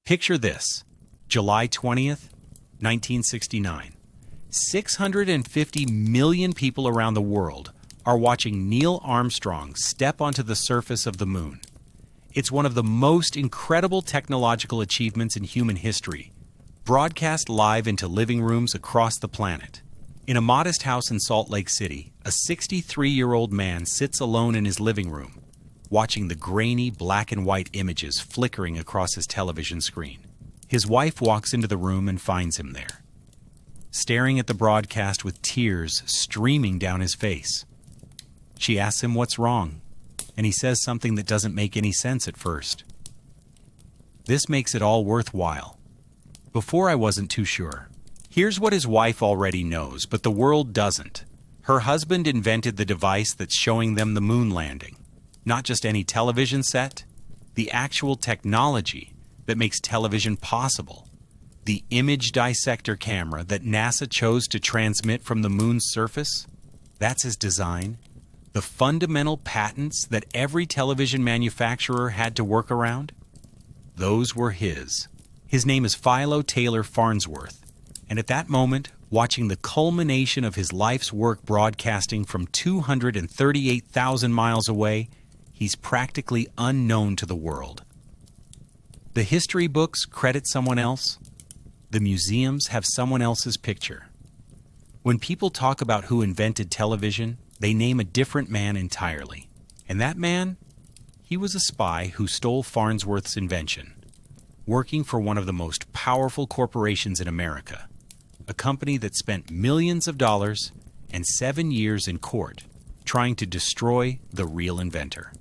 Picture this, July 20th, 1969. 650 million people around the world are watching Neil Armstrong step onto the surface of the moon. It's one of the most incredible technological achievements in human history, broadcast live into living rooms across the planet. In a modest house in Salt Lake City, a 63-year-old man sits alone in his living room, watching the grainy black and white images flickering across his television screen. His wife walks into the room and finds him there, staring at the broadcast with tears streaming down his face. She asks him what's wrong, and he says something that doesn't make any sense at first. This makes it all worthwhile. Before I wasn't too sure. Here's what his wife already knows, but the world doesn't. Her husband invented the device that's showing them the moon landing. Not just any television set, the actual technology that makes television possible. The image dissector camera that NASA chose to transmit from the moon's surface, that's his design. The fundamental patents that every television manufacturer had to work around, those were his. His name is Philo Farnsworth, and at that moment, watching the culmination of his life's work broadcasting from 238,000 miles away, he's practically unknown to the world. The history books credit someone else. The museums have someone else's picture. When people talk about who invented television, they name a different man entirely. And that man? He was a spy who stole Farnsworth's invention, working for one of the most powerful corporations in America, a company that spent millions of dollars and 7 years in court trying to destroy the real inventor.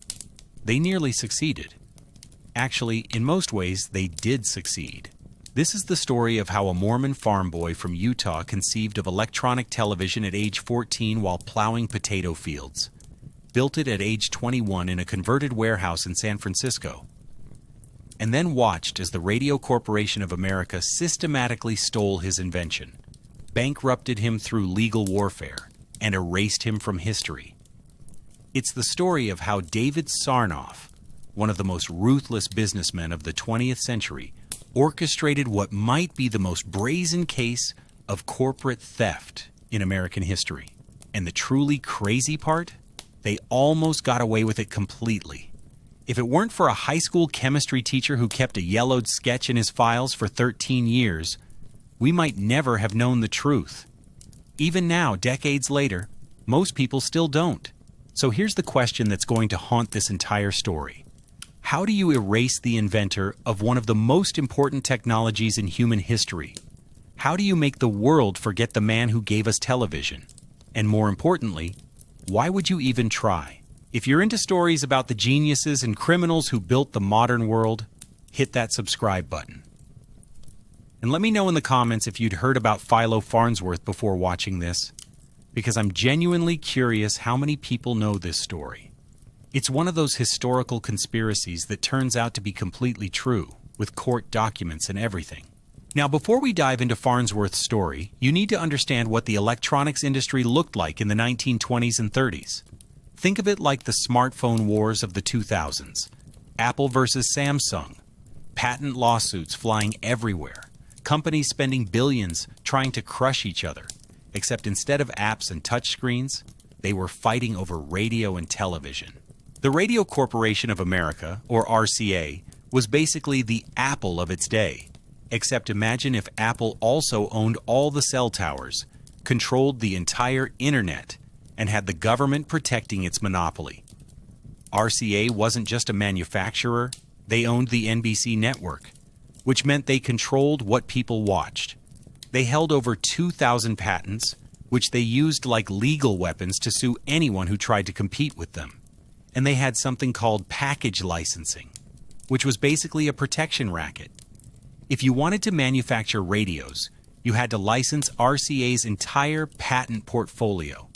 They nearly succeeded. Actually, in most ways, they did succeed. This is the story of how a Mormon farm boy from Utah conceived of electronic television at age 14 while plowing potato fields, built it at age 21 in a converted warehouse in San Francisco, and then watched as the Radio Corporation of America systematically stole his invention, bankrupted him through legal warfare, and erased him from history. It's the story of how David Sarnoff, one of the most ruthless businessmen of the 20th century, orchestrated what might be the most brazen case of corporate theft in American history. And the truly crazy part? They almost got away with it completely. If it weren't for a high school chemistry teacher who kept a yellowed sketch in his files for 13 years, we might never have known the truth. Even now, decades later, most people still don't. So here's the question that's going to haunt this entire story. How do you erase the inventor of one of the most important technologies in human history? How do you make the world forget the man who gave us television? And more importantly, why would you even try? If you're into stories about the geniuses and criminals who built the modern world, hit that subscribe button. And let me know in the comments if you'd heard about Philo Farnsworth before watching this, because I'm genuinely curious how many people know this story. It's one of those historical conspiracies that turns out to be completely true, with court documents and everything. Now, before we dive into Farnsworth's story, you need to understand what the electronics industry looked like in the 1920s and 30s. Think of it like the smartphone wars of the 2000s. Apple versus Samsung. Patent lawsuits flying everywhere. Companies spending billions trying to crush each other. Except instead of apps and touchscreens, they were fighting over radio and television. The Radio Corporation of America, or RCA, was basically the Apple of its day. Except imagine if Apple also owned all the cell towers, controlled the entire internet, and had the government protecting its monopoly. RCA wasn't just a manufacturer, they owned the NBC network, which meant they controlled what people watched. They held over 2,000 patents, which they used like legal weapons to sue anyone who tried to compete with them. And they had something called package licensing, which was basically a protection racket. If you wanted to manufacture radios, you had to license RCA's entire patent portfolio,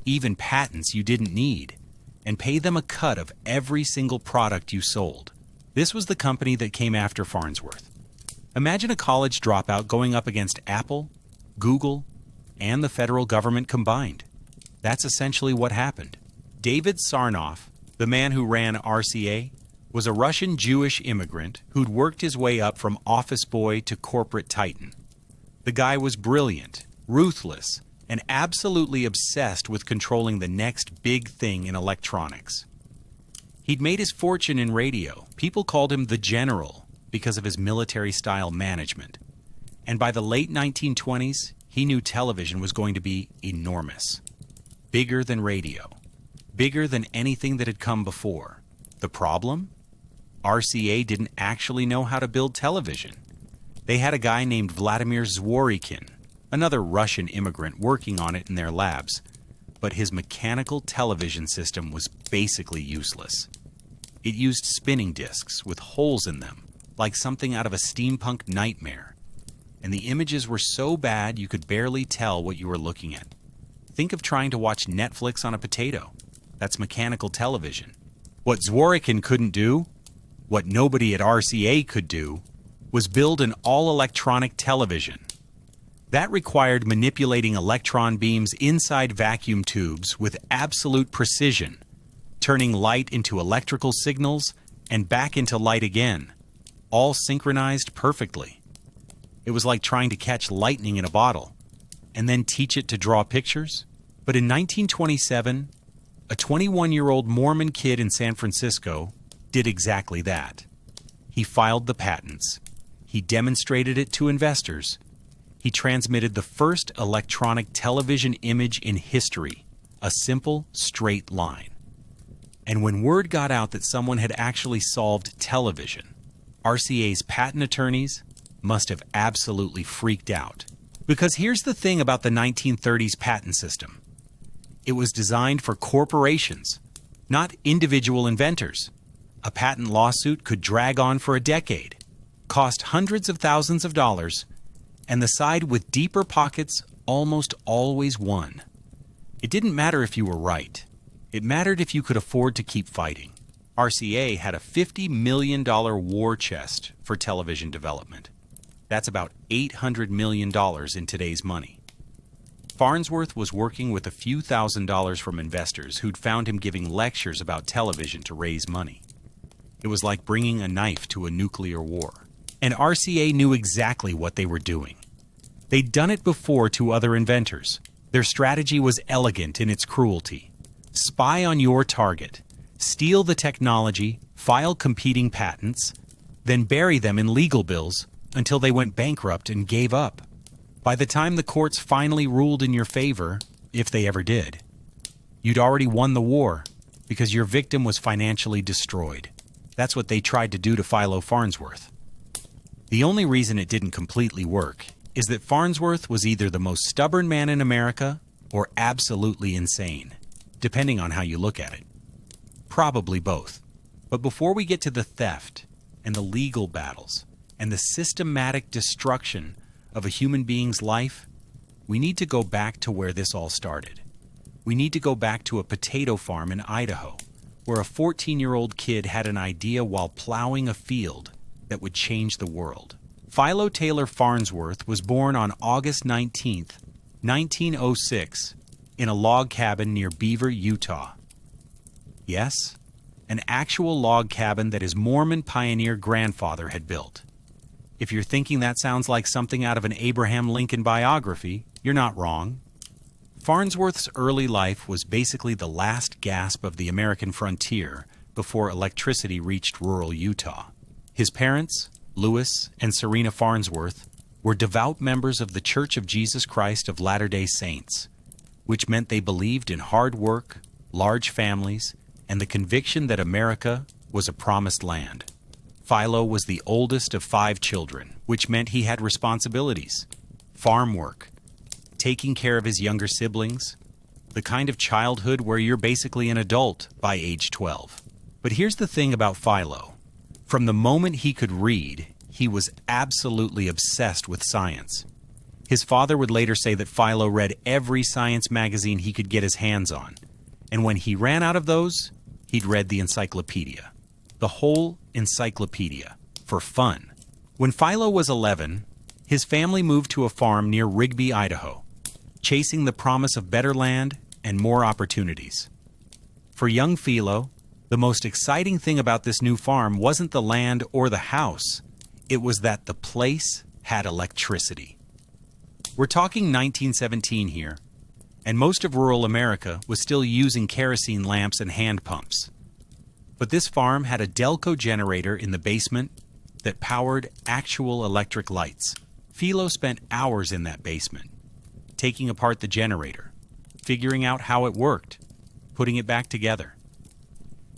even patents you didn't need, and pay them a cut of every single product you sold. This was the company that came after Farnsworth. Imagine a college dropout going up against Apple, Google, and the federal government combined. That's essentially what happened. David Sarnoff, the man who ran RCA, was a Russian Jewish immigrant who'd worked his way up from office boy to corporate titan. The guy was brilliant, ruthless, and absolutely obsessed with controlling the next big thing in electronics. He'd made his fortune in radio. People called him the General because of his military-style management. And by the late 1920s, he knew television was going to be enormous. Bigger than radio. Bigger than anything that had come before. The problem? RCA didn't actually know how to build television. They had a guy named Vladimir Zworykin, another Russian immigrant, working on it in their labs, but his mechanical television system was basically useless. It used spinning discs with holes in them, like something out of a steampunk nightmare, and the images were so bad you could barely tell what you were looking at. Think of trying to watch Netflix on a potato. That's mechanical television. What Zworykin couldn't do, what nobody at RCA could do, was build an all-electronic television. That required manipulating electron beams inside vacuum tubes with absolute precision, turning light into electrical signals and back into light again, all synchronized perfectly. It was like trying to catch lightning in a bottle and then teach it to draw pictures. But in 1927, a 21-year-old Mormon kid in San Francisco did exactly that. He filed the patents. He demonstrated it to investors. He transmitted the first electronic television image in history, a simple, straight line. And when word got out that someone had actually solved television, RCA's patent attorneys must have absolutely freaked out. Because here's the thing about the 1930s patent system. It was designed for corporations, not individual inventors. A patent lawsuit could drag on for a decade, cost hundreds of thousands of dollars, and the side with deeper pockets almost always won. It didn't matter if you were right. It mattered if you could afford to keep fighting. RCA had a $50 million war chest for television development. That's about $800 million in today's money. Farnsworth was working with a few $1,000s from investors who'd found him giving lectures about television to raise money. It was like bringing a knife to a nuclear war. And RCA knew exactly what they were doing. They'd done it before to other inventors. Their strategy was elegant in its cruelty. Spy on your target, steal the technology, file competing patents, then bury them in legal bills until they went bankrupt and gave up. By the time the courts finally ruled in your favor, if they ever did, you'd already won the war because your victim was financially destroyed. That's what they tried to do to Philo Farnsworth. The only reason it didn't completely work is that Farnsworth was either the most stubborn man in America or absolutely insane, depending on how you look at it. Probably both. But before we get to the theft and the legal battles and the systematic destruction of a human being's life, we need to go back to where this all started. We need to go back to a potato farm in Idaho, where a 14-year-old kid had an idea while plowing a field that would change the world. Philo Taylor Farnsworth was born on August 19, 1906, in a log cabin near Beaver, Utah. Yes, an actual log cabin that his Mormon pioneer grandfather had built. If you're thinking that sounds like something out of an Abraham Lincoln biography, you're not wrong. Farnsworth's early life was basically the last gasp of the American frontier before electricity reached rural Utah. His parents, Louis and Serena Farnsworth, were devout members of the Church of Jesus Christ of Latter-day Saints, which meant they believed in hard work, large families, and the conviction that America was a promised land. Philo was the oldest of 5 children, which meant he had responsibilities: farm work, taking care of his younger siblings, the kind of childhood where you're basically an adult by age 12. But here's the thing about Philo. From the moment he could read, he was absolutely obsessed with science. His father would later say that Philo read every science magazine he could get his hands on, and when he ran out of those, he'd read the encyclopedia. The whole encyclopedia, for fun. When Philo was 11, his family moved to a farm near Rigby, Idaho, chasing the promise of better land and more opportunities. For young Philo, The most exciting thing about this new farm wasn't the land or the house. It was that the place had electricity. We're talking 1917 here, and most of rural America was still using kerosene lamps and hand pumps. But this farm had a Delco generator in the basement that powered actual electric lights. Philo spent hours in that basement, taking apart the generator, figuring out how it worked, putting it back together.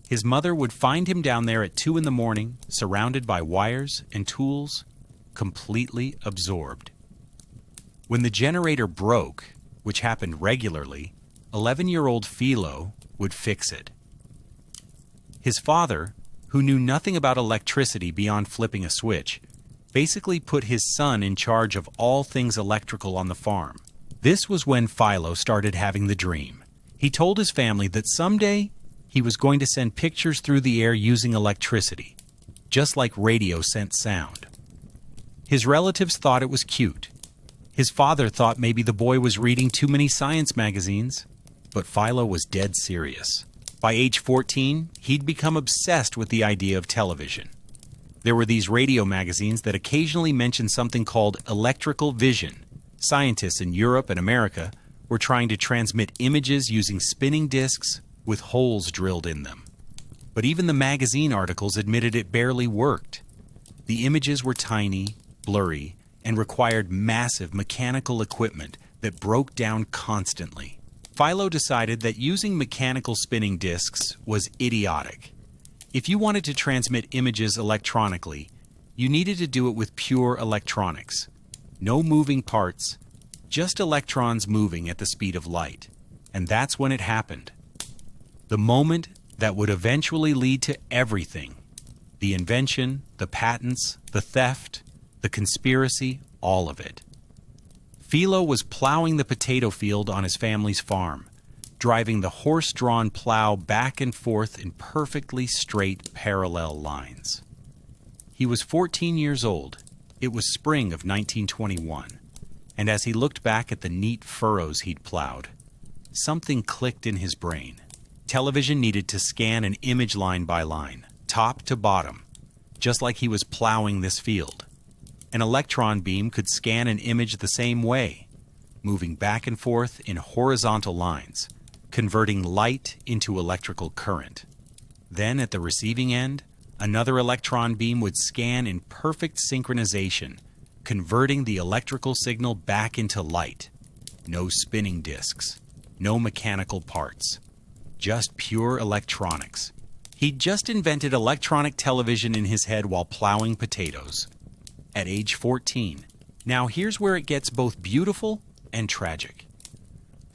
His mother would find him down there at 2 in the morning, surrounded by wires and tools, completely absorbed. When the generator broke, which happened regularly, 11-year-old Philo would fix it. His father, who knew nothing about electricity beyond flipping a switch, basically put his son in charge of all things electrical on the farm. This was when Philo started having the dream. He told his family that someday he was going to send pictures through the air using electricity, just like radio sent sound. His relatives thought it was cute. His father thought maybe the boy was reading too many science magazines, but Philo was dead serious. By age 14, he'd become obsessed with the idea of television. There were these radio magazines that occasionally mentioned something called electrical vision. Scientists in Europe and America were trying to transmit images using spinning discs with holes drilled in them. But even the magazine articles admitted it barely worked. The images were tiny, blurry, and required massive mechanical equipment that broke down constantly. Philo decided that using mechanical spinning discs was idiotic. If you wanted to transmit images electronically, you needed to do it with pure electronics. No moving parts, just electrons moving at the speed of light. And that's when it happened. The moment that would eventually lead to everything. The invention, the patents, the theft, the conspiracy, all of it. Philo was plowing the potato field on his family's farm, driving the horse-drawn plow back and forth in perfectly straight parallel lines. He was 14 years old. It was spring of 1921, and as he looked back at the neat furrows he'd plowed, something clicked in his brain. Television needed to scan an image line by line, top to bottom, just like he was plowing this field. An electron beam could scan an image the same way, moving back and forth in horizontal lines, converting light into electrical current. Then, at the receiving end, another electron beam would scan in perfect synchronization, converting the electrical signal back into light. No spinning discs, no mechanical parts, just pure electronics. He'd just invented electronic television in his head while plowing potatoes. At age 14. Now here's where it gets both beautiful and tragic.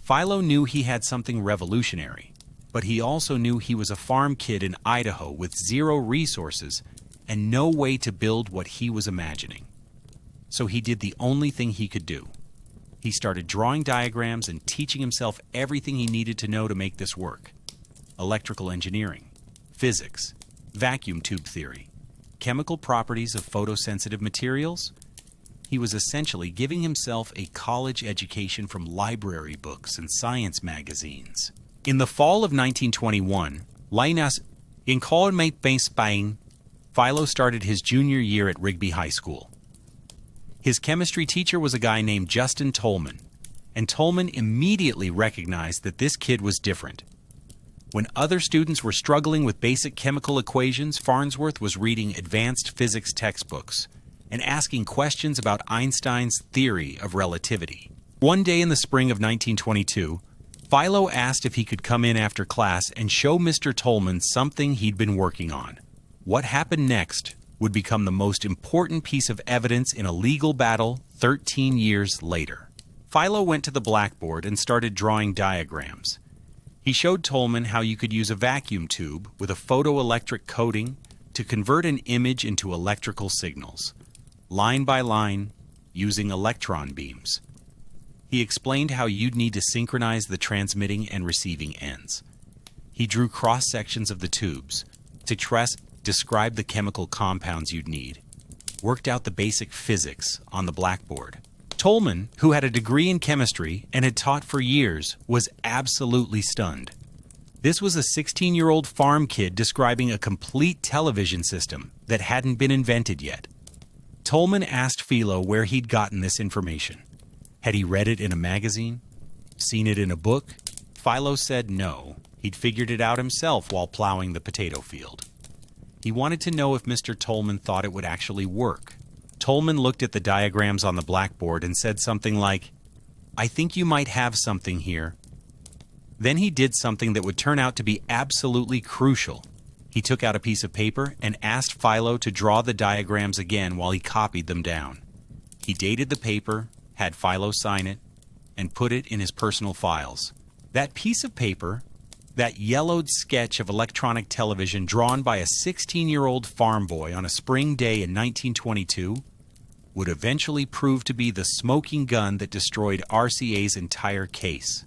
Philo knew he had something revolutionary, but he also knew he was a farm kid in Idaho with zero resources and no way to build what he was imagining. So he did the only thing he could do. He started drawing diagrams and teaching himself everything he needed to know to make this work. Electrical engineering, physics, vacuum tube theory, chemical properties of photosensitive materials. He was essentially giving himself a college education from library books and science magazines. In the fall of 1921, in Colmate, Spain, Philo started his junior year at Rigby High School. His chemistry teacher was a guy named Justin Tolman, and Tolman immediately recognized that this kid was different. When other students were struggling with basic chemical equations, Farnsworth was reading advanced physics textbooks and asking questions about Einstein's theory of relativity. One day in the spring of 1922, Philo asked if he could come in after class and show Mr. Tolman something he'd been working on. What happened next would become the most important piece of evidence in a legal battle 13 years later. Philo went to the blackboard and started drawing diagrams. He showed Tolman how you could use a vacuum tube with a photoelectric coating to convert an image into electrical signals, line by line, using electron beams. He explained how you'd need to synchronize the transmitting and receiving ends. He drew cross-sections of the tubes to describe the chemical compounds you'd need, worked out the basic physics on the blackboard. Tolman, who had a degree in chemistry and had taught for years, was absolutely stunned. This was a 16-year-old farm kid describing a complete television system that hadn't been invented yet. Tolman asked Philo where he'd gotten this information. Had he read it in a magazine? Seen it in a book? Philo said no. He'd figured it out himself while plowing the potato field. He wanted to know if Mr. Tolman thought it would actually work. Tolman looked at the diagrams on the blackboard and said something like, "I think you might have something here." Then he did something that would turn out to be absolutely crucial. He took out a piece of paper and asked Philo to draw the diagrams again while he copied them down. He dated the paper, had Philo sign it, and put it in his personal files. That piece of paper, that yellowed sketch of electronic television drawn by a 16-year-old farm boy on a spring day in 1922, would eventually prove to be the smoking gun that destroyed RCA's entire case.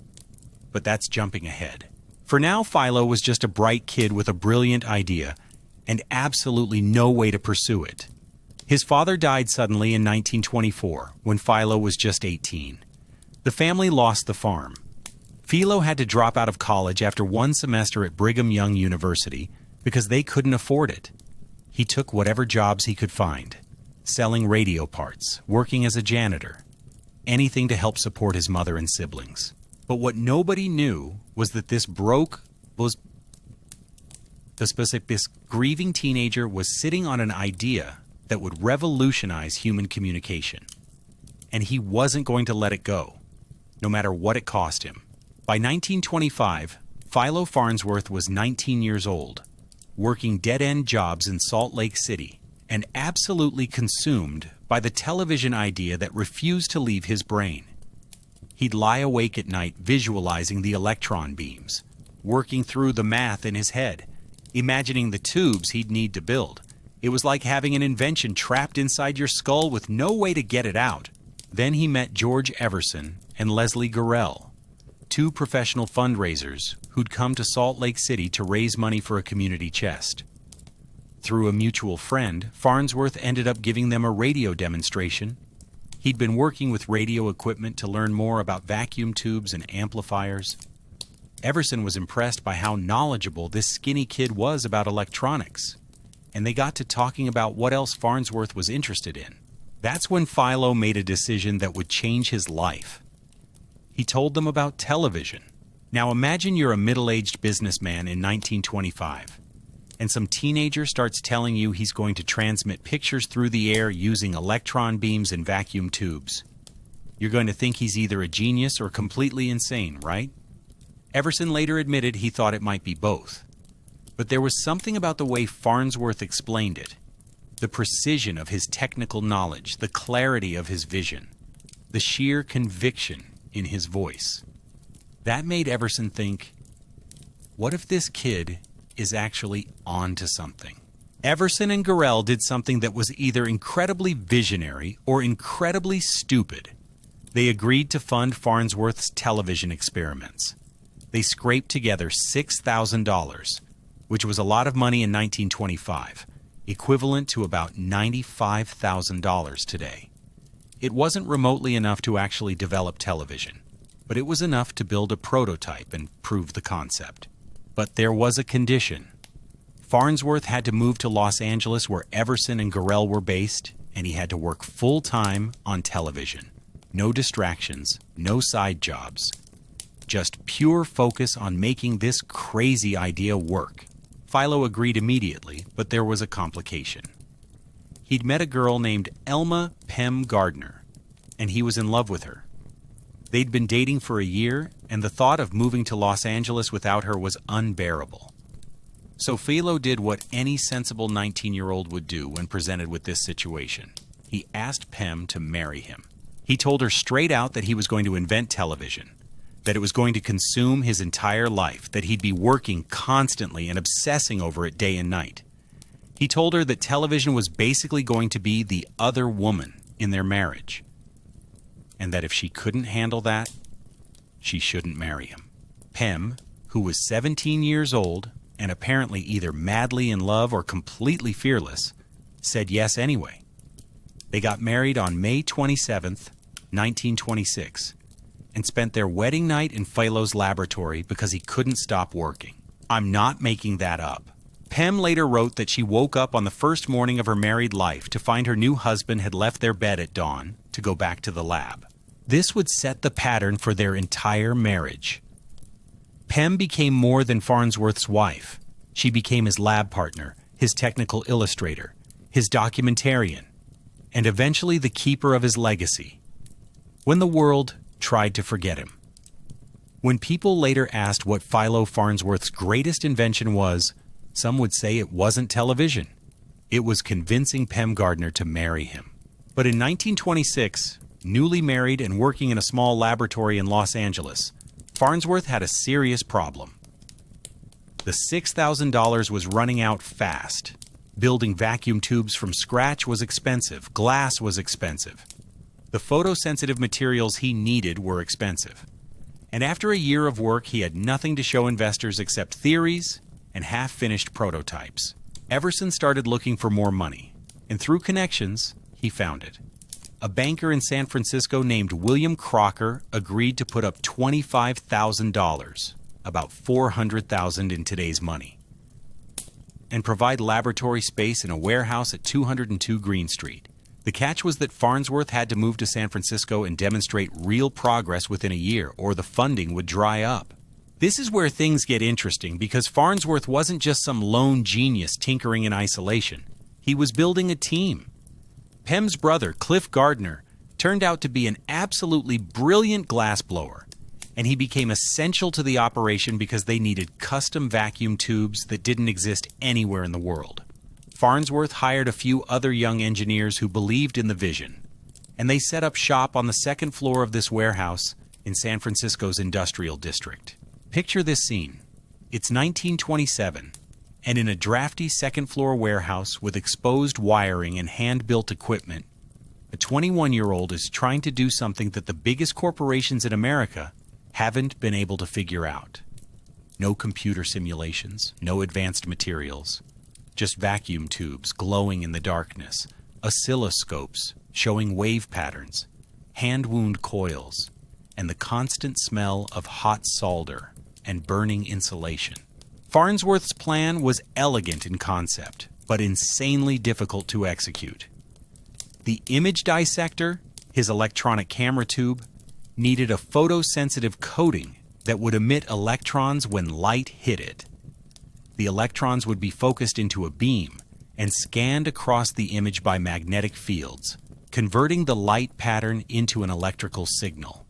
But that's jumping ahead. For now, Philo was just a bright kid with a brilliant idea and absolutely no way to pursue it. His father died suddenly in 1924 when Philo was just 18. The family lost the farm. Philo had to drop out of college after one semester at Brigham Young University because they couldn't afford it. He took whatever jobs he could find, selling radio parts, working as a janitor, anything to help support his mother and siblings. But what nobody knew was that this grieving teenager was sitting on an idea that would revolutionize human communication. And he wasn't going to let it go, no matter what it cost him. By 1925, Philo Farnsworth was 19 years old, working dead-end jobs in Salt Lake City, and absolutely consumed by the television idea that refused to leave his brain. He'd lie awake at night visualizing the electron beams, working through the math in his head, imagining the tubes he'd need to build. It was like having an invention trapped inside your skull with no way to get it out. Then he met George Everson and Leslie Gurrell, two professional fundraisers who'd come to Salt Lake City to raise money for a community chest. Through a mutual friend, Farnsworth ended up giving them a radio demonstration. He'd been working with radio equipment to learn more about vacuum tubes and amplifiers. Everson was impressed by how knowledgeable this skinny kid was about electronics, and they got to talking about what else Farnsworth was interested in. That's when Philo made a decision that would change his life. He told them about television. Now imagine you're a middle-aged businessman in 1925, and some teenager starts telling you he's going to transmit pictures through the air using electron beams and vacuum tubes. You're going to think he's either a genius or completely insane, right? Everson later admitted he thought it might be both. But there was something about the way Farnsworth explained it. The precision of his technical knowledge, the clarity of his vision, the sheer conviction in his voice. That made Everson think, what if this kid is actually on to something? Everson and Gurrell did something that was either incredibly visionary or incredibly stupid. They agreed to fund Farnsworth's television experiments. They scraped together $6,000, which was a lot of money in 1925, equivalent to about $95,000 today. It wasn't remotely enough to actually develop television, but it was enough to build a prototype and prove the concept. But there was a condition. Farnsworth had to move to Los Angeles where Everson and Gurrell were based, and he had to work full-time on television. No distractions, no side jobs. Just pure focus on making this crazy idea work. Philo agreed immediately, but there was a complication. He'd met a girl named Elma Pem Gardner, and he was in love with her. They'd been dating for a year, and the thought of moving to Los Angeles without her was unbearable. So Philo did what any sensible 19-year-old would do when presented with this situation. He asked Pem to marry him. He told her straight out that he was going to invent television, that it was going to consume his entire life, that he'd be working constantly and obsessing over it day and night. He told her that television was basically going to be the other woman in their marriage, and that if she couldn't handle that, she shouldn't marry him. Pem, who was 17 years old and apparently either madly in love or completely fearless, said yes anyway. They got married on May 27th, 1926, and spent their wedding night in Philo's laboratory because he couldn't stop working. I'm not making that up. Pem later wrote that she woke up on the first morning of her married life to find her new husband had left their bed at dawn to go back to the lab. This would set the pattern for their entire marriage. Pem became more than Farnsworth's wife. She became his lab partner, his technical illustrator, his documentarian, and eventually the keeper of his legacy, when the world tried to forget him. When people later asked what Philo Farnsworth's greatest invention was, some would say it wasn't television. It was convincing Pem Gardner to marry him. But in 1926, newly married and working in a small laboratory in Los Angeles, Farnsworth had a serious problem. The $6,000 was running out fast. Building vacuum tubes from scratch was expensive. Glass was expensive. The photosensitive materials he needed were expensive. And after a year of work, he had nothing to show investors except theories and half-finished prototypes. Everson started looking for more money, and through connections, he found it. A banker in San Francisco named William Crocker agreed to put up $25,000, about $400,000 in today's money, and provide laboratory space in a warehouse at 202 Green Street. The catch was that Farnsworth had to move to San Francisco and demonstrate real progress within a year, or the funding would dry up. This is where things get interesting, because Farnsworth wasn't just some lone genius tinkering in isolation. He was building a team. Pem's brother, Cliff Gardner, turned out to be an absolutely brilliant glassblower, and he became essential to the operation because they needed custom vacuum tubes that didn't exist anywhere in the world. Farnsworth hired a few other young engineers who believed in the vision, and they set up shop on the second floor of this warehouse in San Francisco's industrial district. Picture this scene. It's 1927, and in a drafty second-floor warehouse with exposed wiring and hand-built equipment, a 21-year-old is trying to do something that the biggest corporations in America haven't been able to figure out. No computer simulations, no advanced materials, just vacuum tubes glowing in the darkness, oscilloscopes showing wave patterns, hand-wound coils, and the constant smell of hot solder and burning insulation. Farnsworth's plan was elegant in concept, but insanely difficult to execute. The image dissector, his electronic camera tube, needed a photosensitive coating that would emit electrons when light hit it. The electrons would be focused into a beam and scanned across the image by magnetic fields, converting the light pattern into an electrical signal.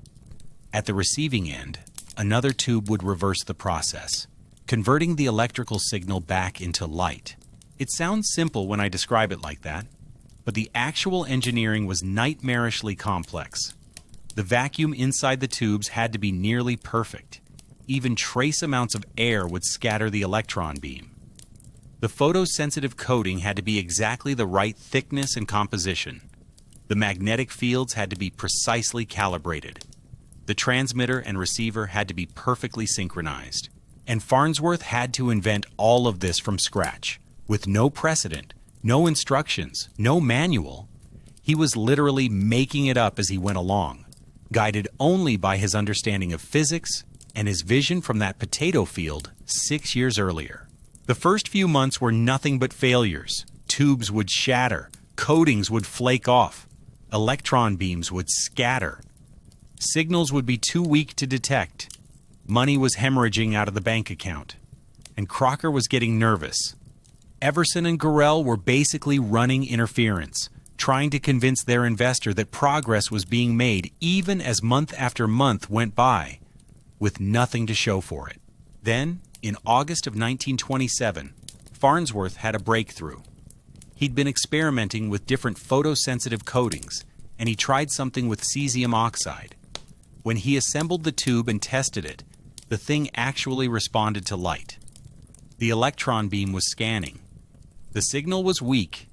At the receiving end, another tube would reverse the process, converting the electrical signal back into light. It sounds simple when I describe it like that, but the actual engineering was nightmarishly complex. The vacuum inside the tubes had to be nearly perfect. Even trace amounts of air would scatter the electron beam. The photosensitive coating had to be exactly the right thickness and composition. The magnetic fields had to be precisely calibrated. The transmitter and receiver had to be perfectly synchronized. And Farnsworth had to invent all of this from scratch, with no precedent, no instructions, no manual. He was literally making it up as he went along, guided only by his understanding of physics and his vision from that potato field 6 years earlier. The first few months were nothing but failures. Tubes would shatter, coatings would flake off, electron beams would scatter. Signals would be too weak to detect. Money was hemorrhaging out of the bank account, and Crocker was getting nervous. Everson and Gorel were basically running interference, trying to convince their investor that progress was being made even as month after month went by, with nothing to show for it. Then, in August of 1927, Farnsworth had a breakthrough. He'd been experimenting with different photosensitive coatings, and he tried something with cesium oxide. When he assembled the tube and tested it, the thing actually responded to light. The electron beam was scanning. The signal was weak,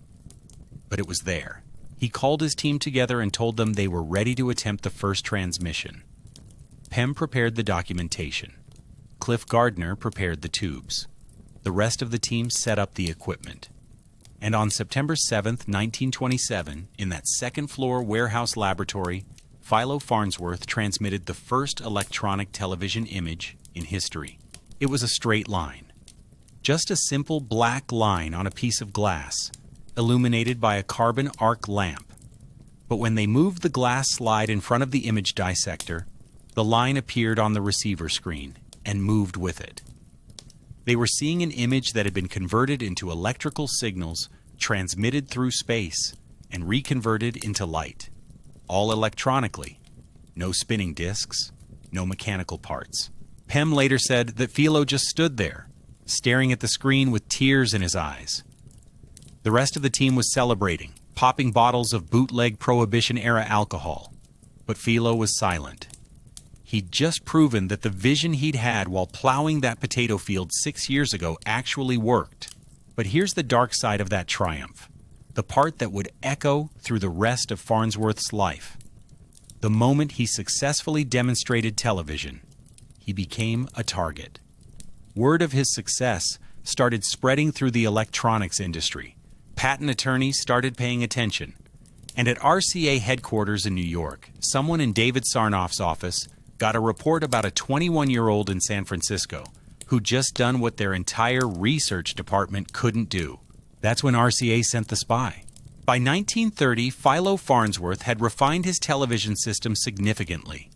but it was there. He called his team together and told them they were ready to attempt the first transmission. Pem prepared the documentation. Cliff Gardner prepared the tubes. The rest of the team set up the equipment. And on September 7th, 1927, in that second-floor warehouse laboratory, Philo Farnsworth transmitted the first electronic television image in history. It was a straight line, just a simple black line on a piece of glass, illuminated by a carbon arc lamp. But when they moved the glass slide in front of the image dissector, the line appeared on the receiver screen and moved with it. They were seeing an image that had been converted into electrical signals transmitted through space and reconverted into light, all electronically. No spinning discs, no mechanical parts. Pem later said that Philo just stood there, staring at the screen with tears in his eyes. The rest of the team was celebrating, popping bottles of bootleg Prohibition-era alcohol. But Philo was silent. He'd just proven that the vision he'd had while plowing that potato field 6 years ago actually worked. But here's the dark side of that triumph, the part that would echo through the rest of Farnsworth's life. The moment he successfully demonstrated television, he became a target. Word of his success started spreading through the electronics industry. Patent attorneys started paying attention. And at RCA headquarters in New York, someone in David Sarnoff's office got a report about a 21-year-old in San Francisco who'd just done what their entire research department couldn't do. That's when RCA sent the spy. By 1930, Philo Farnsworth had refined his television system significantly.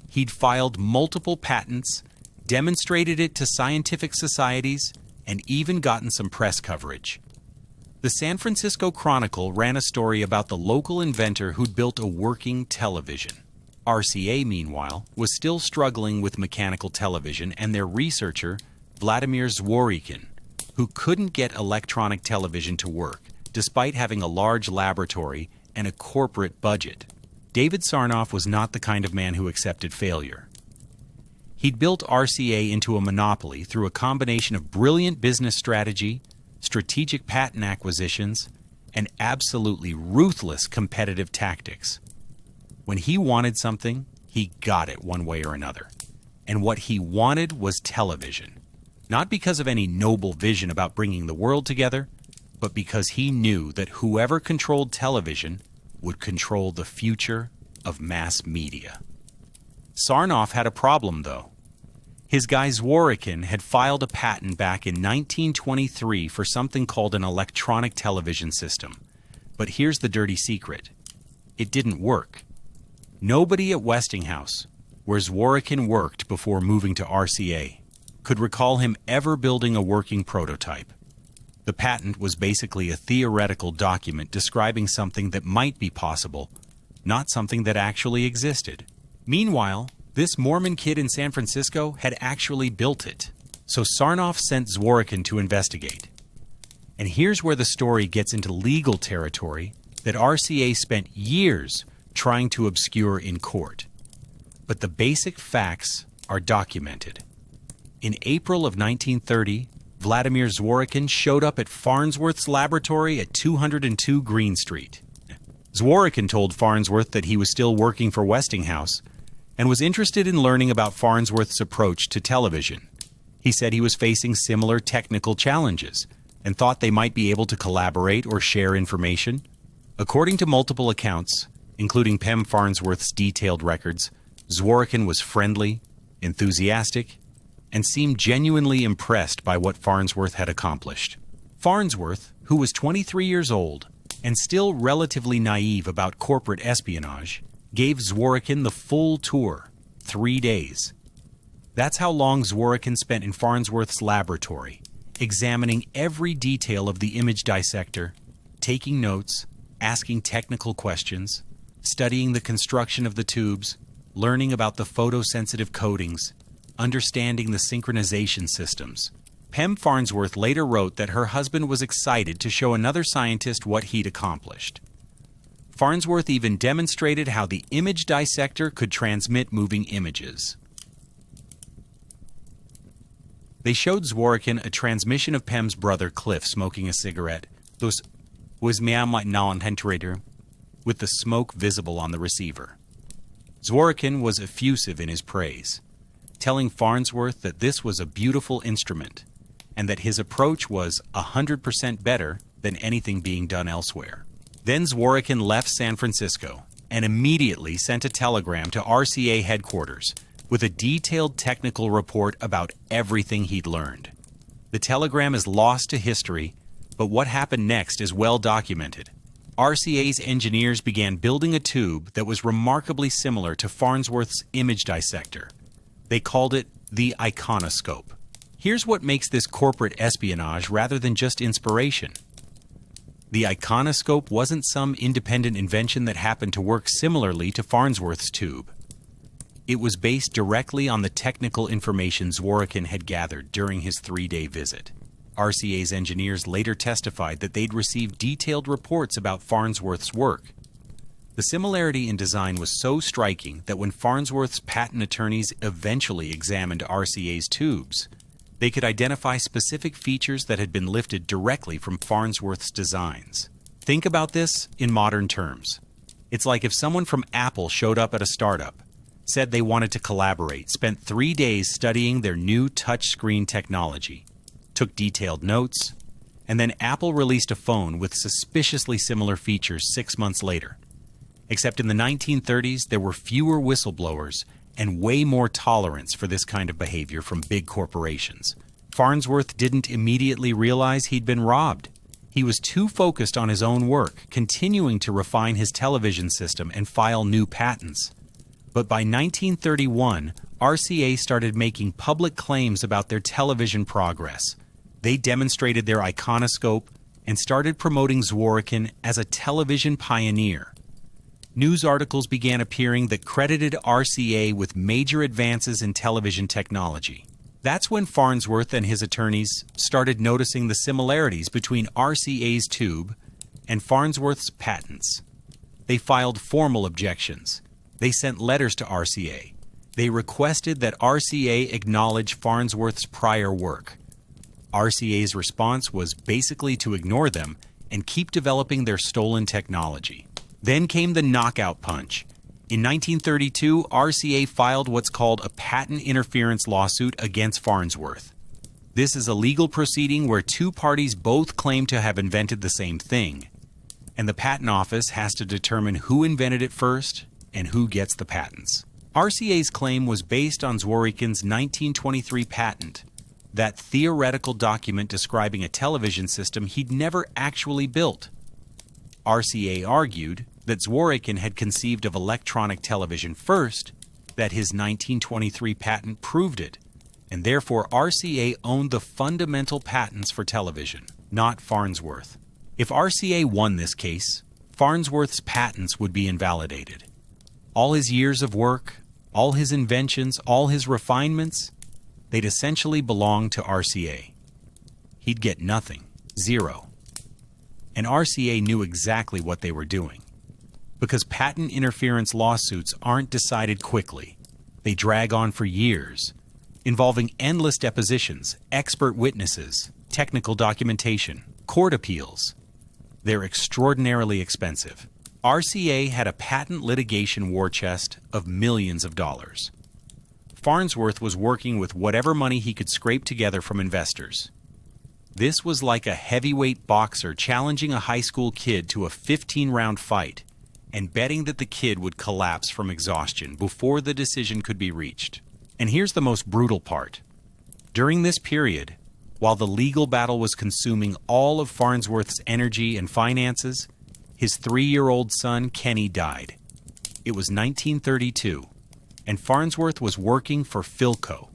He'd filed multiple patents, demonstrated it to scientific societies, and even gotten some press coverage. The San Francisco Chronicle ran a story about the local inventor who'd built a working television. RCA, meanwhile, was still struggling with mechanical television, and their researcher, Vladimir Zworykin, who couldn't get electronic television to work, despite having a large laboratory and a corporate budget. David Sarnoff was not the kind of man who accepted failure. He'd built RCA into a monopoly through a combination of brilliant business strategy, strategic patent acquisitions, and absolutely ruthless competitive tactics. When he wanted something, he got it one way or another. And what he wanted was television. Not because of any noble vision about bringing the world together, but because he knew that whoever controlled television would control the future of mass media. Sarnoff had a problem, though. His guy Zworykin had filed a patent back in 1923 for something called an electronic television system. But here's the dirty secret. It didn't work. Nobody at Westinghouse, where Zworykin worked before moving to RCA, could recall him ever building a working prototype. The patent was basically a theoretical document describing something that might be possible, not something that actually existed. Meanwhile, this Mormon kid in San Francisco had actually built it. So Sarnoff sent Zworykin to investigate. And here's where the story gets into legal territory that RCA spent years trying to obscure in court. But the basic facts are documented. In April of 1930, Vladimir Zworykin showed up at Farnsworth's laboratory at 202 Green Street. Zworykin told Farnsworth that he was still working for Westinghouse and was interested in learning about Farnsworth's approach to television. He said he was facing similar technical challenges and thought they might be able to collaborate or share information. According to multiple accounts, including Pem Farnsworth's detailed records, Zworykin was friendly, enthusiastic, and seemed genuinely impressed by what Farnsworth had accomplished. Farnsworth, who was 23 years old and still relatively naive about corporate espionage, gave Zworykin the full tour, 3 days. That's how long Zworykin spent in Farnsworth's laboratory, examining every detail of the image dissector, taking notes, asking technical questions, studying the construction of the tubes, learning about the photosensitive coatings, understanding the synchronization systems. Pem Farnsworth later wrote that her husband was excited to show another scientist what he'd accomplished. Farnsworth even demonstrated how the image dissector could transmit moving images. They showed Zworykin a transmission of Pem's brother Cliff smoking a cigarette, with the smoke visible on the receiver. Zworykin was effusive in his praise, telling Farnsworth that this was a beautiful instrument and that his approach was 100% better than anything being done elsewhere. Then Zworykin left San Francisco and immediately sent a telegram to RCA headquarters with a detailed technical report about everything he'd learned. The telegram is lost to history, but what happened next is well documented. RCA's engineers began building a tube that was remarkably similar to Farnsworth's image dissector. They called it the iconoscope. Here's what makes this corporate espionage rather than just inspiration. The iconoscope wasn't some independent invention that happened to work similarly to Farnsworth's tube. It was based directly on the technical information Zworykin had gathered during his 3-day visit. RCA's engineers later testified that they'd received detailed reports about Farnsworth's work. The similarity in design was so striking that when Farnsworth's patent attorneys eventually examined RCA's tubes, they could identify specific features that had been lifted directly from Farnsworth's designs. Think about this in modern terms. It's like if someone from Apple showed up at a startup, said they wanted to collaborate, spent 3 days studying their new touchscreen technology, took detailed notes, and then Apple released a phone with suspiciously similar features 6 months later. Except in the 1930s, there were fewer whistleblowers and way more tolerance for this kind of behavior from big corporations. Farnsworth didn't immediately realize he'd been robbed. He was too focused on his own work, continuing to refine his television system and file new patents. But by 1931, RCA started making public claims about their television progress. They demonstrated their iconoscope and started promoting Zworykin as a television pioneer. News articles began appearing that credited RCA with major advances in television technology. That's when Farnsworth and his attorneys started noticing the similarities between RCA's tube and Farnsworth's patents. They filed formal objections. They sent letters to RCA. They requested that RCA acknowledge Farnsworth's prior work. RCA's response was basically to ignore them and keep developing their stolen technology. Then came the knockout punch. In 1932, RCA filed what's called a patent interference lawsuit against Farnsworth. This is a legal proceeding where two parties both claim to have invented the same thing, and the patent office has to determine who invented it first and who gets the patents. RCA's claim was based on Zworykin's 1923 patent, that theoretical document describing a television system he'd never actually built. RCA argued that Zworykin had conceived of electronic television first, that his 1923 patent proved it, and therefore RCA owned the fundamental patents for television, not Farnsworth. If RCA won this case, Farnsworth's patents would be invalidated. All his years of work, all his inventions, all his refinements, they'd essentially belong to RCA. He'd get nothing, zero. And RCA knew exactly what they were doing. Because patent interference lawsuits aren't decided quickly. They drag on for years, involving endless depositions, expert witnesses, technical documentation, court appeals. They're extraordinarily expensive. RCA had a patent litigation war chest of millions of dollars. Farnsworth was working with whatever money he could scrape together from investors. This was like a heavyweight boxer challenging a high school kid to a 15-round fight and betting that the kid would collapse from exhaustion before the decision could be reached. And here's the most brutal part. During this period, while the legal battle was consuming all of Farnsworth's energy and finances, his 3-year-old son, Kenny, died. It was 1932, and Farnsworth was working for Philco,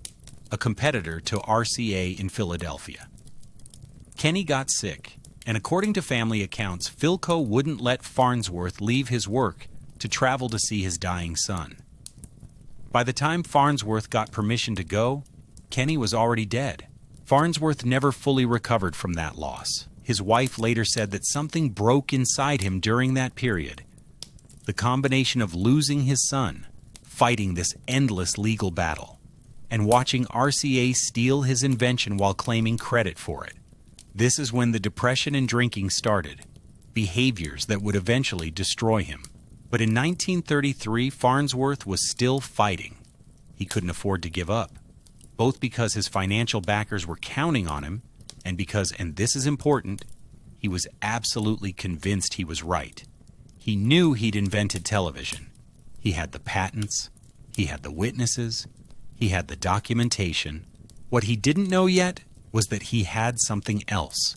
a competitor to RCA in Philadelphia. Kenny got sick, and according to family accounts, Philco wouldn't let Farnsworth leave his work to travel to see his dying son. By the time Farnsworth got permission to go, Kenny was already dead. Farnsworth never fully recovered from that loss. His wife later said that something broke inside him during that period. The combination of losing his son, fighting this endless legal battle, and watching RCA steal his invention while claiming credit for it. This is when the depression and drinking started, behaviors that would eventually destroy him. But in 1933, Farnsworth was still fighting. He couldn't afford to give up, both because his financial backers were counting on him, and because, and this is important, he was absolutely convinced he was right. He knew he'd invented television. He had the patents, he had the witnesses, he had the documentation. What he didn't know yet was that he had something else.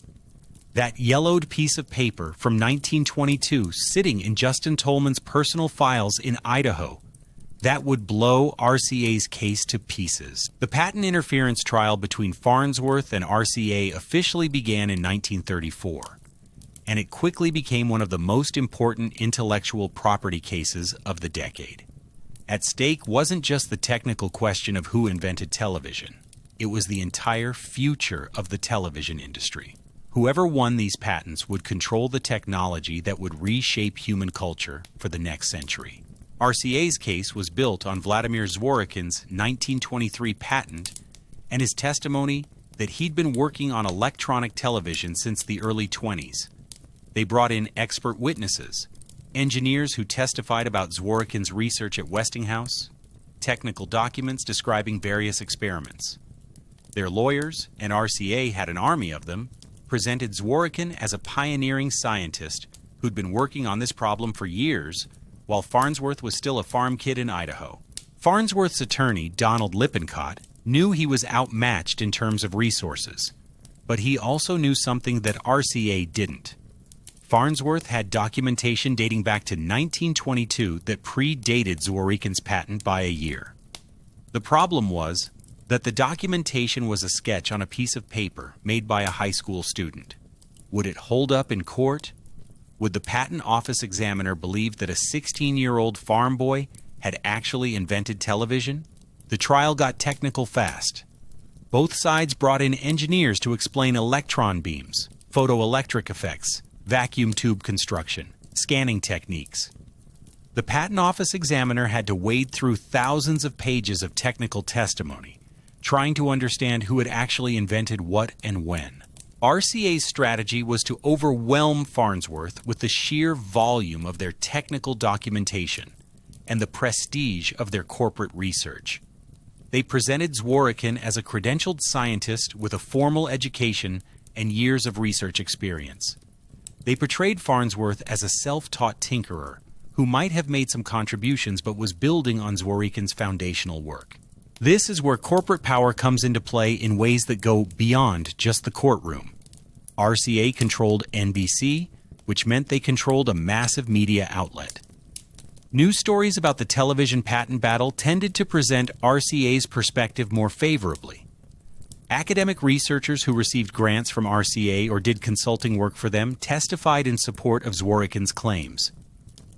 That yellowed piece of paper from 1922 sitting in Justin Tolman's personal files in Idaho, that would blow RCA's case to pieces. The patent interference trial between Farnsworth and RCA officially began in 1934, and it quickly became one of the most important intellectual property cases of the decade. At stake wasn't just the technical question of who invented television. It was the entire future of the television industry. Whoever won these patents would control the technology that would reshape human culture for the next century. RCA's case was built on Vladimir Zworykin's 1923 patent and his testimony that he'd been working on electronic television since the early 20s. They brought in expert witnesses, engineers who testified about Zworykin's research at Westinghouse, technical documents describing various experiments. Their lawyers, and RCA had an army of them, presented Zworykin as a pioneering scientist who'd been working on this problem for years, while Farnsworth was still a farm kid in Idaho. Farnsworth's attorney, Donald Lippincott, knew he was outmatched in terms of resources, but he also knew something that RCA didn't. Farnsworth had documentation dating back to 1922 that predated Zworykin's patent by a year. The problem was that the documentation was a sketch on a piece of paper made by a high school student. Would it hold up in court? Would the patent office examiner believe that a 16-year-old farm boy had actually invented television? The trial got technical fast. Both sides brought in engineers to explain electron beams, photoelectric effects, vacuum tube construction, scanning techniques. The patent office examiner had to wade through thousands of pages of technical testimony, trying to understand who had actually invented what and when. RCA's strategy was to overwhelm Farnsworth with the sheer volume of their technical documentation and the prestige of their corporate research. They presented Zworykin as a credentialed scientist with a formal education and years of research experience. They portrayed Farnsworth as a self-taught tinkerer who might have made some contributions but was building on Zworykin's foundational work. This is where corporate power comes into play in ways that go beyond just the courtroom. RCA controlled NBC, which meant they controlled a massive media outlet. News stories about the television patent battle tended to present RCA's perspective more favorably. Academic researchers who received grants from RCA or did consulting work for them testified in support of Zworykin's claims.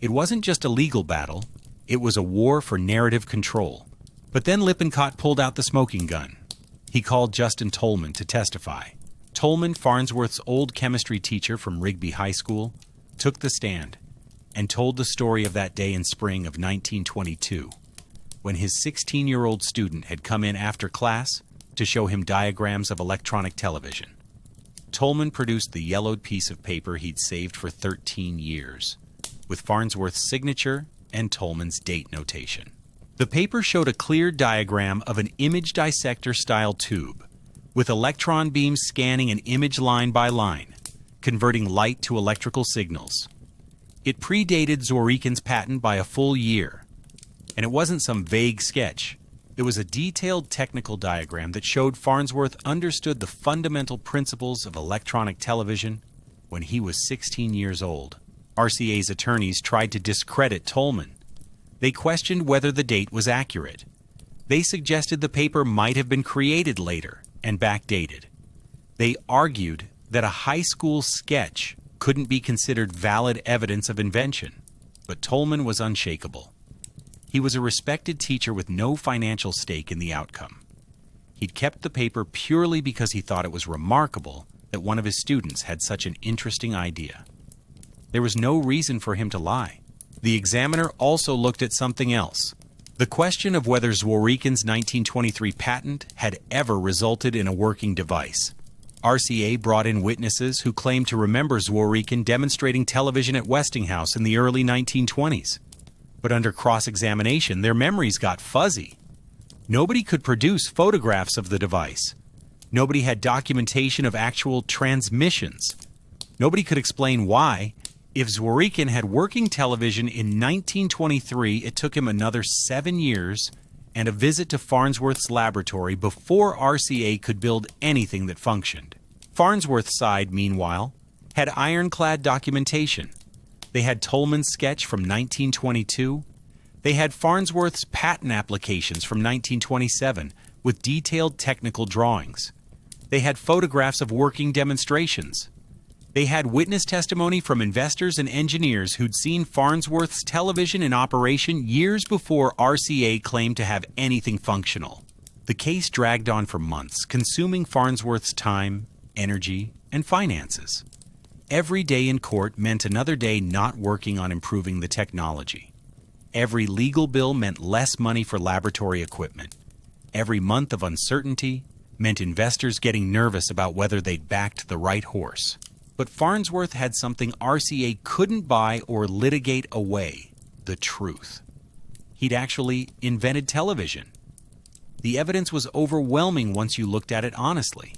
It wasn't just a legal battle, it was a war for narrative control. But then Lippincott pulled out the smoking gun. He called Justin Tolman to testify. Tolman, Farnsworth's old chemistry teacher from Rigby High School, took the stand and told the story of that day in spring of 1922, when his 16-year-old student had come in after class to show him diagrams of electronic television. Tolman produced the yellowed piece of paper he'd saved for 13 years, with Farnsworth's signature and Tolman's date notation. The paper showed a clear diagram of an image dissector-style tube, with electron beams scanning an image line by line, converting light to electrical signals. It predated Zworykin's patent by a full year, and it wasn't some vague sketch. It was a detailed technical diagram that showed Farnsworth understood the fundamental principles of electronic television when he was 16 years old. RCA's attorneys tried to discredit Tolman. They questioned whether the date was accurate. They suggested the paper might have been created later and backdated. They argued that a high school sketch couldn't be considered valid evidence of invention, but Tolman was unshakable. He was a respected teacher with no financial stake in the outcome. He'd kept the paper purely because he thought it was remarkable that one of his students had such an interesting idea. There was no reason for him to lie. The examiner also looked at something else. The question of whether Zworykin's 1923 patent had ever resulted in a working device. RCA brought in witnesses who claimed to remember Zworykin demonstrating television at Westinghouse in the early 1920s. But under cross-examination, their memories got fuzzy. Nobody could produce photographs of the device. Nobody had documentation of actual transmissions. Nobody could explain why, if Zworykin had working television in 1923, it took him another 7 years and a visit to Farnsworth's laboratory before RCA could build anything that functioned. Farnsworth's side, meanwhile, had ironclad documentation. They had Tolman's sketch from 1922. They had Farnsworth's patent applications from 1927 with detailed technical drawings. They had photographs of working demonstrations. They had witness testimony from investors and engineers who'd seen Farnsworth's television in operation years before RCA claimed to have anything functional. The case dragged on for months, consuming Farnsworth's time, energy, and finances. Every day in court meant another day not working on improving the technology. Every legal bill meant less money for laboratory equipment. Every month of uncertainty meant investors getting nervous about whether they'd backed the right horse. But Farnsworth had something RCA couldn't buy or litigate away: the truth. He'd actually invented television. The evidence was overwhelming once you looked at it honestly.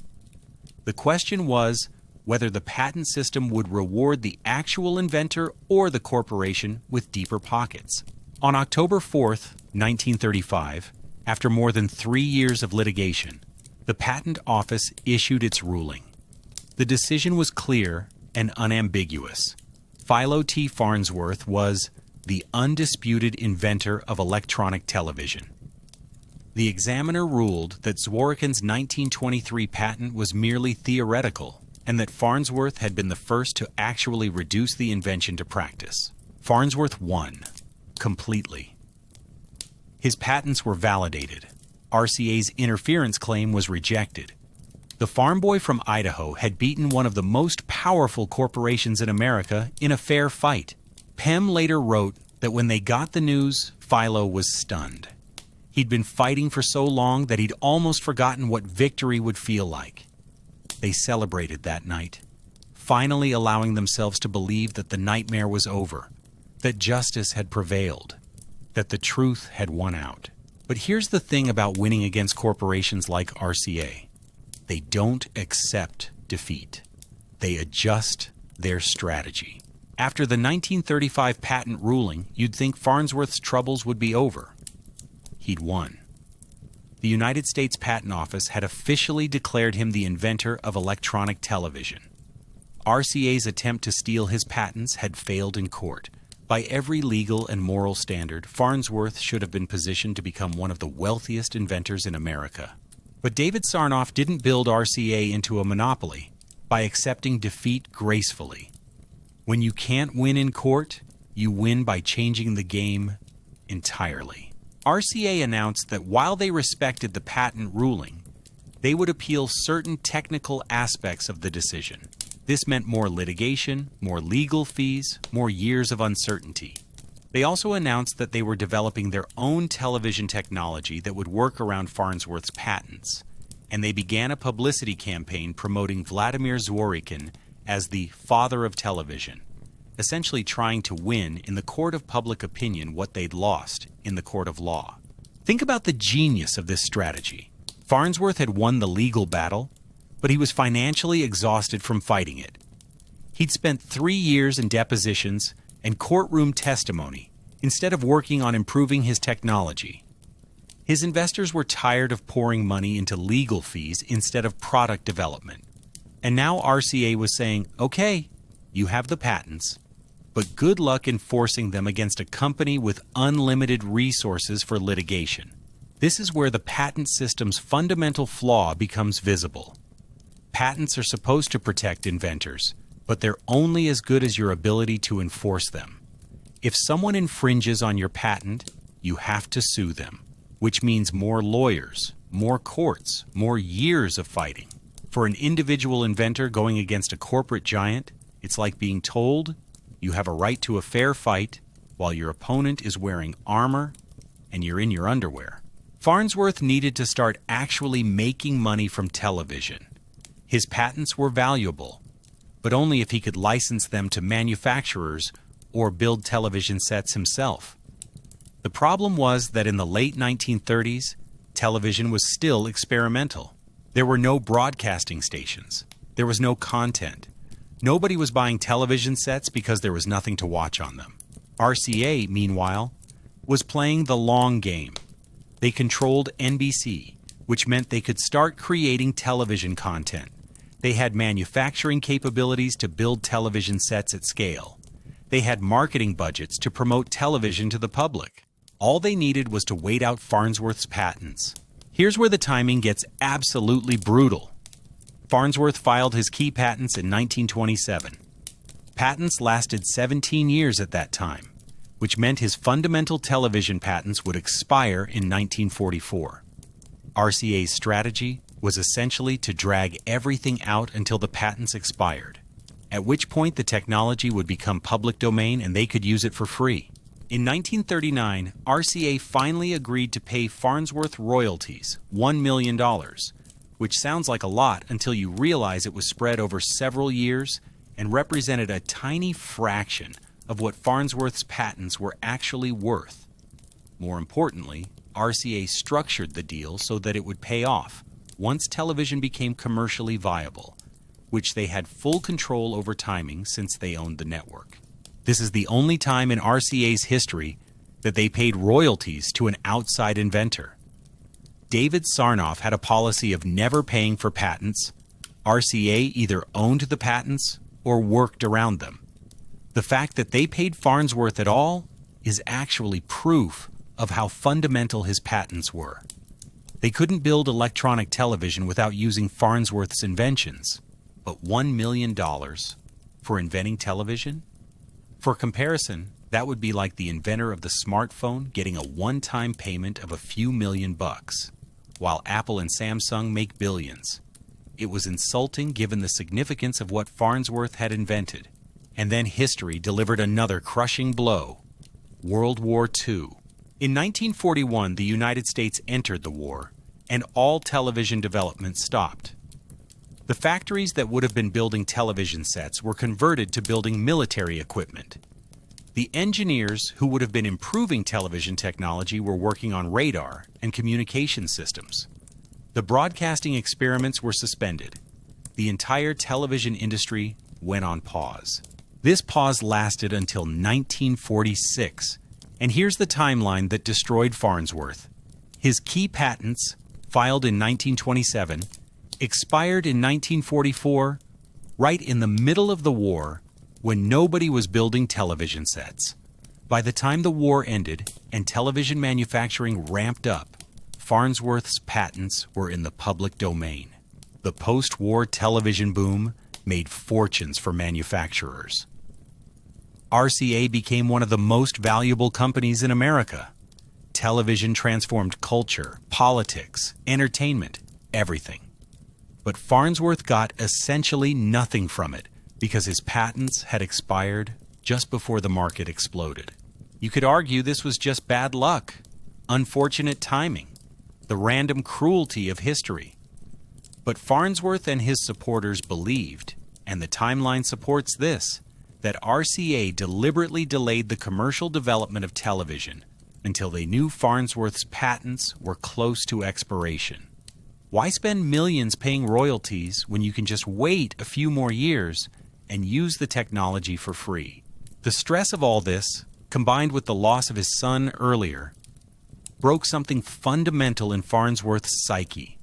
The question was whether the patent system would reward the actual inventor or the corporation with deeper pockets. On October 4th, 1935, after more than 3 years of litigation, the Patent Office issued its ruling. The decision was clear and unambiguous. Philo T. Farnsworth was the undisputed inventor of electronic television. The examiner ruled that Zworykin's 1923 patent was merely theoretical and that Farnsworth had been the first to actually reduce the invention to practice. Farnsworth won, completely. His patents were validated. RCA's interference claim was rejected. The farm boy from Idaho had beaten one of the most powerful corporations in America in a fair fight. Pem later wrote that when they got the news, Philo was stunned. He'd been fighting for so long that he'd almost forgotten what victory would feel like. They celebrated that night, finally allowing themselves to believe that the nightmare was over, that justice had prevailed, that the truth had won out. But here's the thing about winning against corporations like RCA. They don't accept defeat. They adjust their strategy. After the 1935 patent ruling, you'd think Farnsworth's troubles would be over. He'd won. The United States Patent Office had officially declared him the inventor of electronic television. RCA's attempt to steal his patents had failed in court. By every legal and moral standard, Farnsworth should have been positioned to become one of the wealthiest inventors in America. But David Sarnoff didn't build RCA into a monopoly by accepting defeat gracefully. When you can't win in court, you win by changing the game entirely. RCA announced that while they respected the patent ruling, they would appeal certain technical aspects of the decision. This meant more litigation, more legal fees, more years of uncertainty. They also announced that they were developing their own television technology that would work around Farnsworth's patents, and they began a publicity campaign promoting Vladimir Zworykin as the father of television, essentially trying to win in the court of public opinion what they'd lost in the court of law. Think about the genius of this strategy. Farnsworth had won the legal battle, but he was financially exhausted from fighting it. He'd spent 3 years in depositions and courtroom testimony instead of working on improving his technology. His investors were tired of pouring money into legal fees instead of product development. And now RCA was saying, okay, you have the patents, but good luck enforcing them against a company with unlimited resources for litigation. This is where the patent system's fundamental flaw becomes visible. Patents are supposed to protect inventors, but they're only as good as your ability to enforce them. If someone infringes on your patent, you have to sue them, which means more lawyers, more courts, more years of fighting. For an individual inventor going against a corporate giant, it's like being told you have a right to a fair fight while your opponent is wearing armor and you're in your underwear. Farnsworth needed to start actually making money from television. His patents were valuable, but only if he could license them to manufacturers or build television sets himself. The problem was that in the late 1930s, television was still experimental. There were no broadcasting stations. There was no content. Nobody was buying television sets because there was nothing to watch on them. RCA, meanwhile, was playing the long game. They controlled NBC, which meant they could start creating television content. They had manufacturing capabilities to build television sets at scale. They had marketing budgets to promote television to the public. All they needed was to wait out Farnsworth's patents. Here's where the timing gets absolutely brutal. Farnsworth filed his key patents in 1927. Patents lasted 17 years at that time, which meant his fundamental television patents would expire in 1944. RCA's strategy was essentially to drag everything out until the patents expired, at which point the technology would become public domain and they could use it for free. In 1939, RCA finally agreed to pay Farnsworth royalties, $1 million, which sounds like a lot until you realize it was spread over several years and represented a tiny fraction of what Farnsworth's patents were actually worth. More importantly, RCA structured the deal so that it would pay off once television became commercially viable, which they had full control over timing since they owned the network. This is the only time in RCA's history that they paid royalties to an outside inventor. David Sarnoff had a policy of never paying for patents. RCA either owned the patents or worked around them. The fact that they paid Farnsworth at all is actually proof of how fundamental his patents were. They couldn't build electronic television without using Farnsworth's inventions, but $1 million for inventing television? For comparison, that would be like the inventor of the smartphone getting a one-time payment of a few $1,000,000, while Apple and Samsung make billions. It was insulting given the significance of what Farnsworth had invented. And then history delivered another crushing blow: World War II. In 1941, the United States entered the war, and all television development stopped. The factories that would have been building television sets were converted to building military equipment. The engineers who would have been improving television technology were working on radar and communication systems. The broadcasting experiments were suspended. The entire television industry went on pause. This pause lasted until 1946, and here's the timeline that destroyed Farnsworth. His key patents, filed in 1927, expired in 1944, right in the middle of the war, when nobody was building television sets. By the time the war ended and television manufacturing ramped up, Farnsworth's patents were in the public domain. The post-war television boom made fortunes for manufacturers. RCA became one of the most valuable companies in America. Television transformed culture, politics, entertainment, everything. But Farnsworth got essentially nothing from it because his patents had expired just before the market exploded. You could argue this was just bad luck, unfortunate timing, the random cruelty of history. But Farnsworth and his supporters believed, and the timeline supports this, that RCA deliberately delayed the commercial development of television until they knew Farnsworth's patents were close to expiration. Why spend millions paying royalties when you can just wait a few more years and use the technology for free? The stress of all this, combined with the loss of his son earlier, broke something fundamental in Farnsworth's psyche.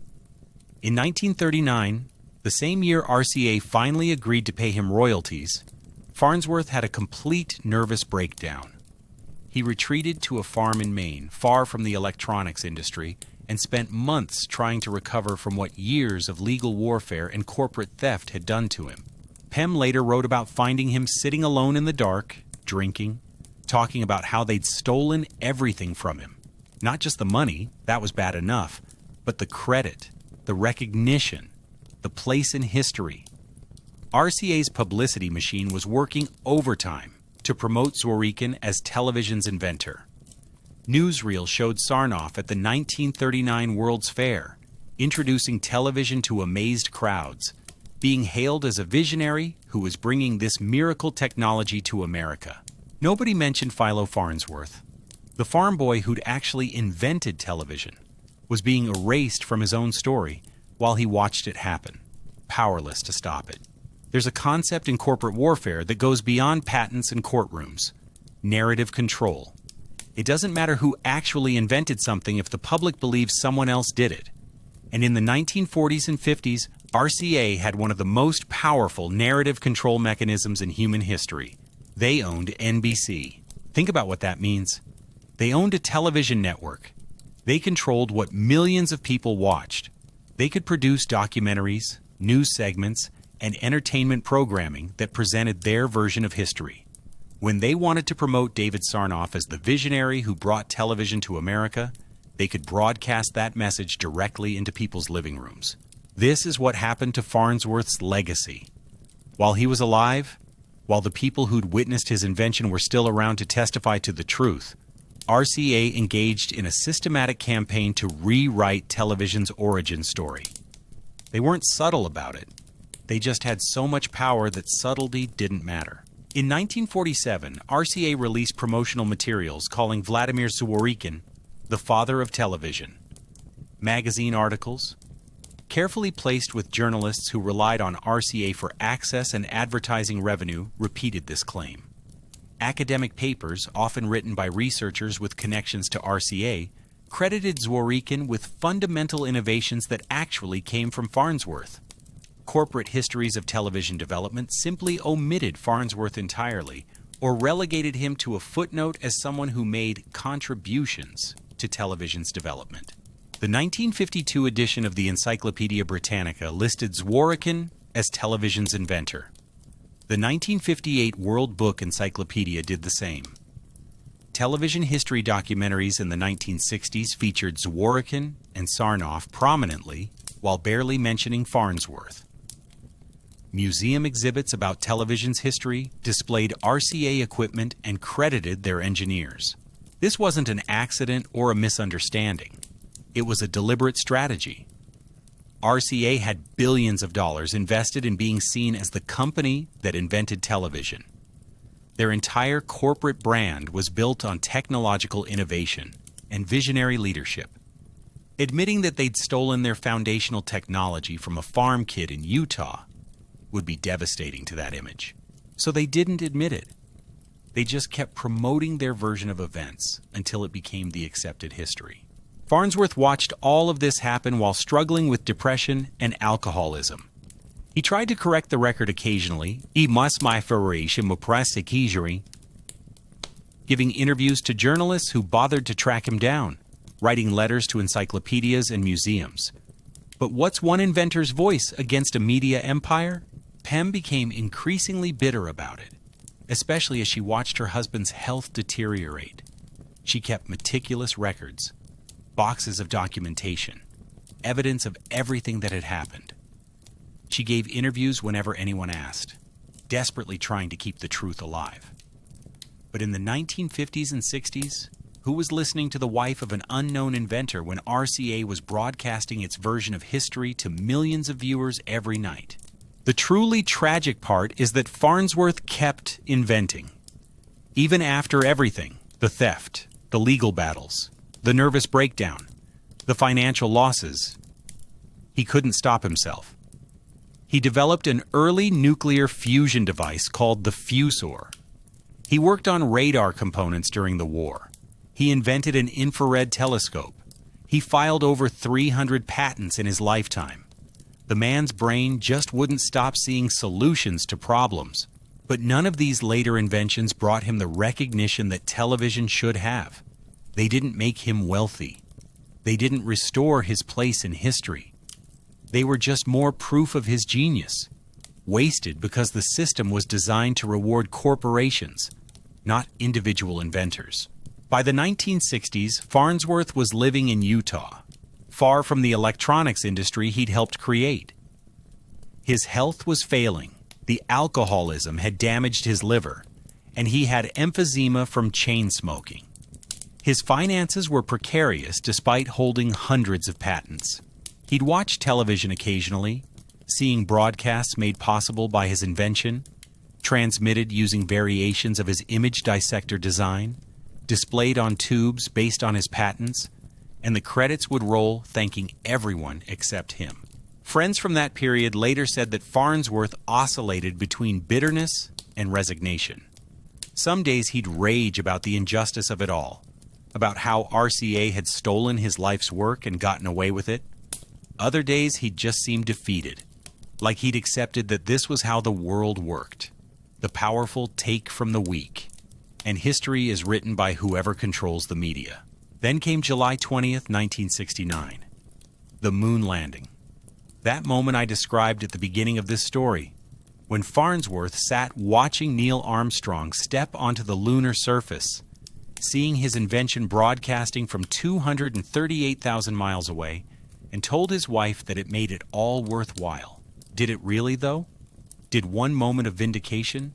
In 1939, the same year RCA finally agreed to pay him royalties, Farnsworth had a complete nervous breakdown. He retreated to a farm in Maine, far from the electronics industry, and spent months trying to recover from what years of legal warfare and corporate theft had done to him. Pem later wrote about finding him sitting alone in the dark, drinking, talking about how they'd stolen everything from him. Not just the money, that was bad enough, but the credit, the recognition, the place in history. RCA's publicity machine was working overtime to promote Zworykin as television's inventor. Newsreel showed Sarnoff at the 1939 World's Fair, introducing television to amazed crowds, being hailed as a visionary who was bringing this miracle technology to America. Nobody mentioned Philo Farnsworth. The farm boy who'd actually invented television was being erased from his own story while he watched it happen, powerless to stop it. There's a concept in corporate warfare that goes beyond patents and courtrooms: narrative control. It doesn't matter who actually invented something if the public believes someone else did it. And in the 1940s and 50s, RCA had one of the most powerful narrative control mechanisms in human history. They owned NBC. Think about what that means. They owned a television network. They controlled what millions of people watched. They could produce documentaries, news segments, and entertainment programming that presented their version of history. When they wanted to promote David Sarnoff as the visionary who brought television to America, they could broadcast that message directly into people's living rooms. This is what happened to Farnsworth's legacy. While he was alive, while the people who'd witnessed his invention were still around to testify to the truth, RCA engaged in a systematic campaign to rewrite television's origin story. They weren't subtle about it. They just had so much power that subtlety didn't matter. In 1947, RCA released promotional materials calling Vladimir Zworykin the father of television. Magazine articles, carefully placed with journalists who relied on RCA for access and advertising revenue, repeated this claim. Academic papers, often written by researchers with connections to RCA, credited Zworykin with fundamental innovations that actually came from Farnsworth. Corporate histories of television development simply omitted Farnsworth entirely, or relegated him to a footnote as someone who made contributions to television's development. The 1952 edition of the Encyclopedia Britannica listed Zworykin as television's inventor. The 1958 World Book Encyclopedia did the same. Television history documentaries in the 1960s featured Zworykin and Sarnoff prominently, while barely mentioning Farnsworth. Museum exhibits about television's history displayed RCA equipment and credited their engineers. This wasn't an accident or a misunderstanding. It was a deliberate strategy. RCA had billions of dollars invested in being seen as the company that invented television. Their entire corporate brand was built on technological innovation and visionary leadership. Admitting that they'd stolen their foundational technology from a farm kid in Utah would be devastating to that image. So they didn't admit it. They just kept promoting their version of events until it became the accepted history. Farnsworth watched all of this happen while struggling with depression and alcoholism. He tried to correct the record occasionally, giving interviews to journalists who bothered to track him down, writing letters to encyclopedias and museums. But what's one inventor's voice against a media empire? Pem became increasingly bitter about it, especially as she watched her husband's health deteriorate. She kept meticulous records, boxes of documentation, evidence of everything that had happened. She gave interviews whenever anyone asked, desperately trying to keep the truth alive. But in the 1950s and 60s, who was listening to the wife of an unknown inventor when RCA was broadcasting its version of history to millions of viewers every night? The truly tragic part is that Farnsworth kept inventing. Even after everything, the theft, the legal battles, the nervous breakdown, the financial losses, he couldn't stop himself. He developed an early nuclear fusion device called the fusor. He worked on radar components during the war. He invented an infrared telescope. He filed over 300 patents in his lifetime. The man's brain just wouldn't stop seeing solutions to problems. But none of these later inventions brought him the recognition that television should have. They didn't make him wealthy. They didn't restore his place in history. They were just more proof of his genius, wasted because the system was designed to reward corporations, not individual inventors. By the 1960s, Farnsworth was living in Utah, far from the electronics industry he'd helped create. His health was failing, the alcoholism had damaged his liver, and he had emphysema from chain smoking. His finances were precarious despite holding hundreds of patents. He'd watch television occasionally, seeing broadcasts made possible by his invention, transmitted using variations of his image dissector design, displayed on tubes based on his patents, and the credits would roll thanking everyone except him. Friends from that period later said that Farnsworth oscillated between bitterness and resignation. Some days he'd rage about the injustice of it all, about how RCA had stolen his life's work and gotten away with it. Other days he'd just seemed defeated, like he'd accepted that this was how the world worked. The powerful take from the weak, and history is written by whoever controls the media. Then came July 20th, 1969, the moon landing. That moment I described at the beginning of this story, when Farnsworth sat watching Neil Armstrong step onto the lunar surface, seeing his invention broadcasting from 238,000 miles away, and told his wife that it made it all worthwhile. Did it really, though? Did one moment of vindication,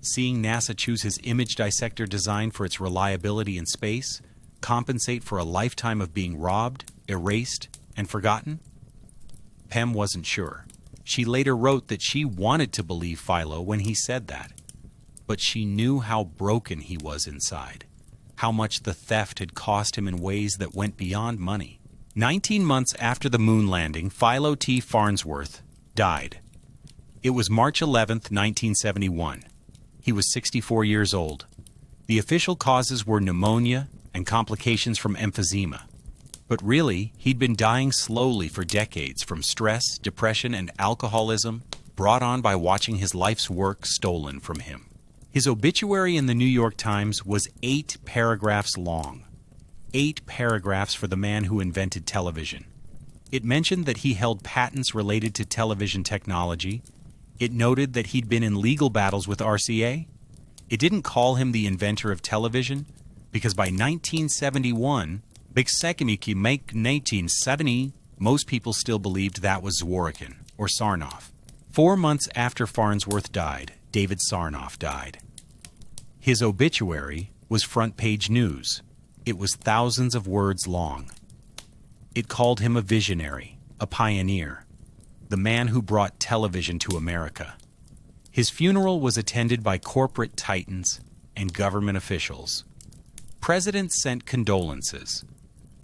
seeing NASA choose his image dissector design for its reliability in space, compensate for a lifetime of being robbed, erased, and forgotten? Pem wasn't sure. She later wrote that she wanted to believe Philo when he said that, but she knew how broken he was inside, how much the theft had cost him in ways that went beyond money. 19 months after the moon landing, Philo T. Farnsworth died. It was March 11th, 1971. He was 64 years old. The official causes were pneumonia and complications from emphysema. But really, he'd been dying slowly for decades from stress, depression, and alcoholism brought on by watching his life's work stolen from him. His obituary in the New York Times was 8 paragraphs long. 8 paragraphs for the man who invented television. It mentioned that he held patents related to television technology. It noted that he'd been in legal battles with RCA. It didn't call him the inventor of television, because by 1971, most people still believed that was Zworykin, or Sarnoff. 4 months after Farnsworth died, David Sarnoff died. His obituary was front-page news. It was thousands of words long. It called him a visionary, a pioneer, the man who brought television to America. His funeral was attended by corporate titans and government officials. Presidents sent condolences.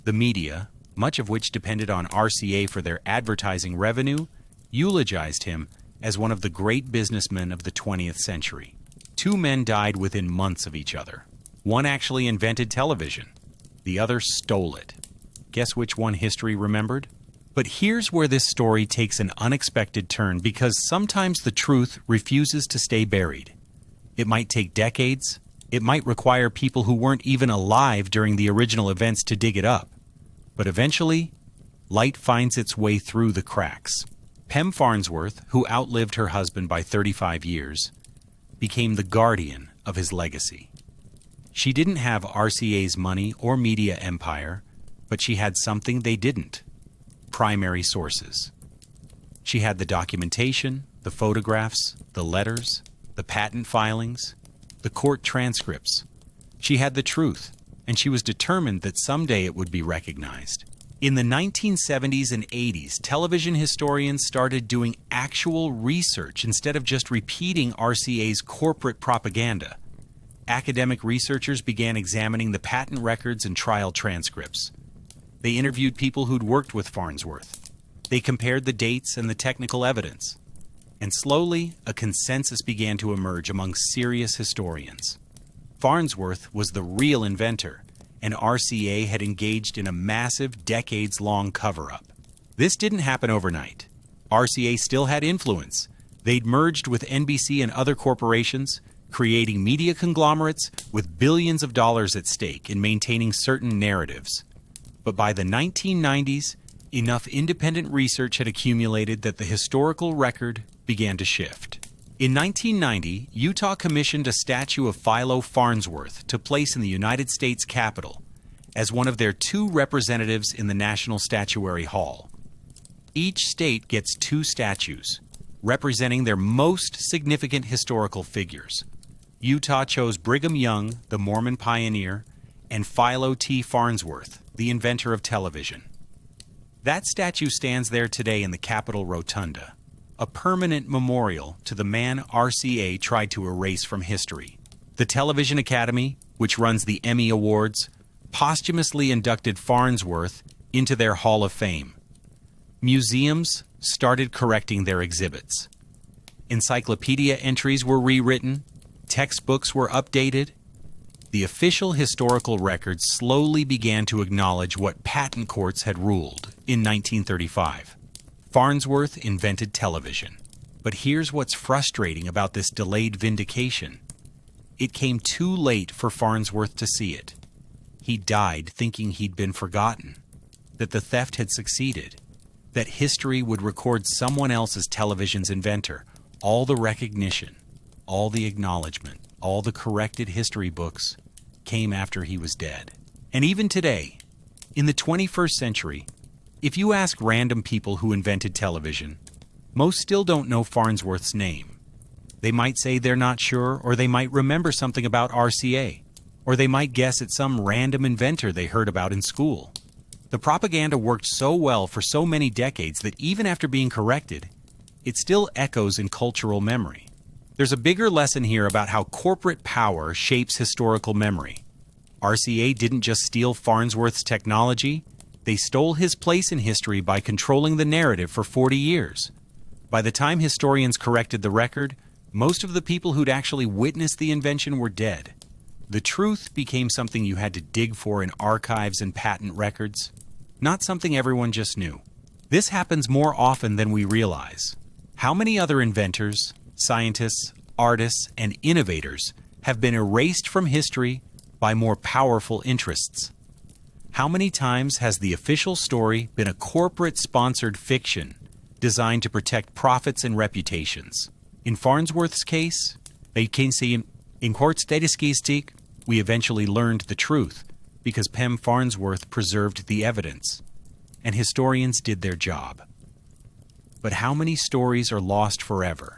The media, much of which depended on RCA for their advertising revenue, eulogized him as one of the great businessmen of the 20th century. 2 men died within months of each other. One actually invented television. The other stole it. Guess which one history remembered? But here's where this story takes an unexpected turn, because sometimes the truth refuses to stay buried. It might take decades. It might require people who weren't even alive during the original events to dig it up. But eventually, light finds its way through the cracks. Pem Farnsworth, who outlived her husband by 35 years, became the guardian of his legacy. She didn't have RCA's money or media empire, but she had something they didn't: primary sources. She had the documentation, the photographs, the letters, the patent filings, the court transcripts. She had the truth, and she was determined that someday it would be recognized. In the 1970s and 80s, television historians started doing actual research instead of just repeating RCA's corporate propaganda. Academic researchers began examining the patent records and trial transcripts. They interviewed people who'd worked with Farnsworth. They compared the dates and the technical evidence. And slowly, a consensus began to emerge among serious historians. Farnsworth was the real inventor, and RCA had engaged in a massive, decades-long cover-up. This didn't happen overnight. RCA still had influence. They'd merged with NBC and other corporations, creating media conglomerates with billions of dollars at stake in maintaining certain narratives. But by the 1990s, enough independent research had accumulated that the historical record began to shift. In 1990, Utah commissioned a statue of Philo Farnsworth to place in the United States Capitol as one of their 2 representatives in the National Statuary Hall. Each state gets 2 statues, representing their most significant historical figures. Utah chose Brigham Young, the Mormon pioneer, and Philo T. Farnsworth, the inventor of television. That statue stands there today in the Capitol Rotunda, a permanent memorial to the man RCA tried to erase from history. The Television Academy, which runs the Emmy Awards, posthumously inducted Farnsworth into their Hall of Fame. Museums started correcting their exhibits. Encyclopedia entries were rewritten, textbooks were updated. the official historical record slowly began to acknowledge what patent courts had ruled in 1935. Farnsworth invented television. But here's what's frustrating about this delayed vindication. It came too late for Farnsworth to see it. He died thinking he'd been forgotten, that the theft had succeeded, that history would record someone else as television's inventor. All the recognition, all the acknowledgement, all the corrected history books came after he was dead. And even today, in the 21st century, if you ask random people who invented television, most still don't know Farnsworth's name. They might say they're not sure, or they might remember something about RCA, or they might guess at some random inventor they heard about in school. The propaganda worked so well for so many decades that even after being corrected, it still echoes in cultural memory. There's a bigger lesson here about how corporate power shapes historical memory. RCA didn't just steal Farnsworth's technology, they stole his place in history by controlling the narrative for 40 years. By the time historians corrected the record, most of the people who'd actually witnessed the invention were dead. The truth became something you had to dig for in archives and patent records, not something everyone just knew. This happens more often than we realize. How many other inventors, scientists, artists, and innovators have been erased from history by more powerful interests? How many times has the official story been a corporate-sponsored fiction designed to protect profits and reputations? In Farnsworth's case, in court statistik, we eventually learned the truth because Pem Farnsworth preserved the evidence, and historians did their job. But how many stories are lost forever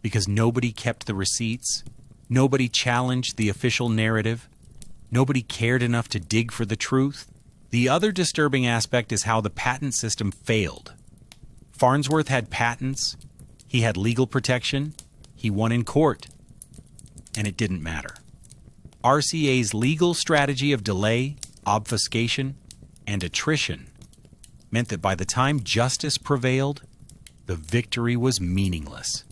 because nobody kept the receipts, nobody challenged the official narrative, nobody cared enough to dig for the truth? The other disturbing aspect is how the patent system failed. Farnsworth had patents, he had legal protection, he won in court, and it didn't matter. RCA's legal strategy of delay, obfuscation, and attrition meant that by the time justice prevailed, the victory was meaningless.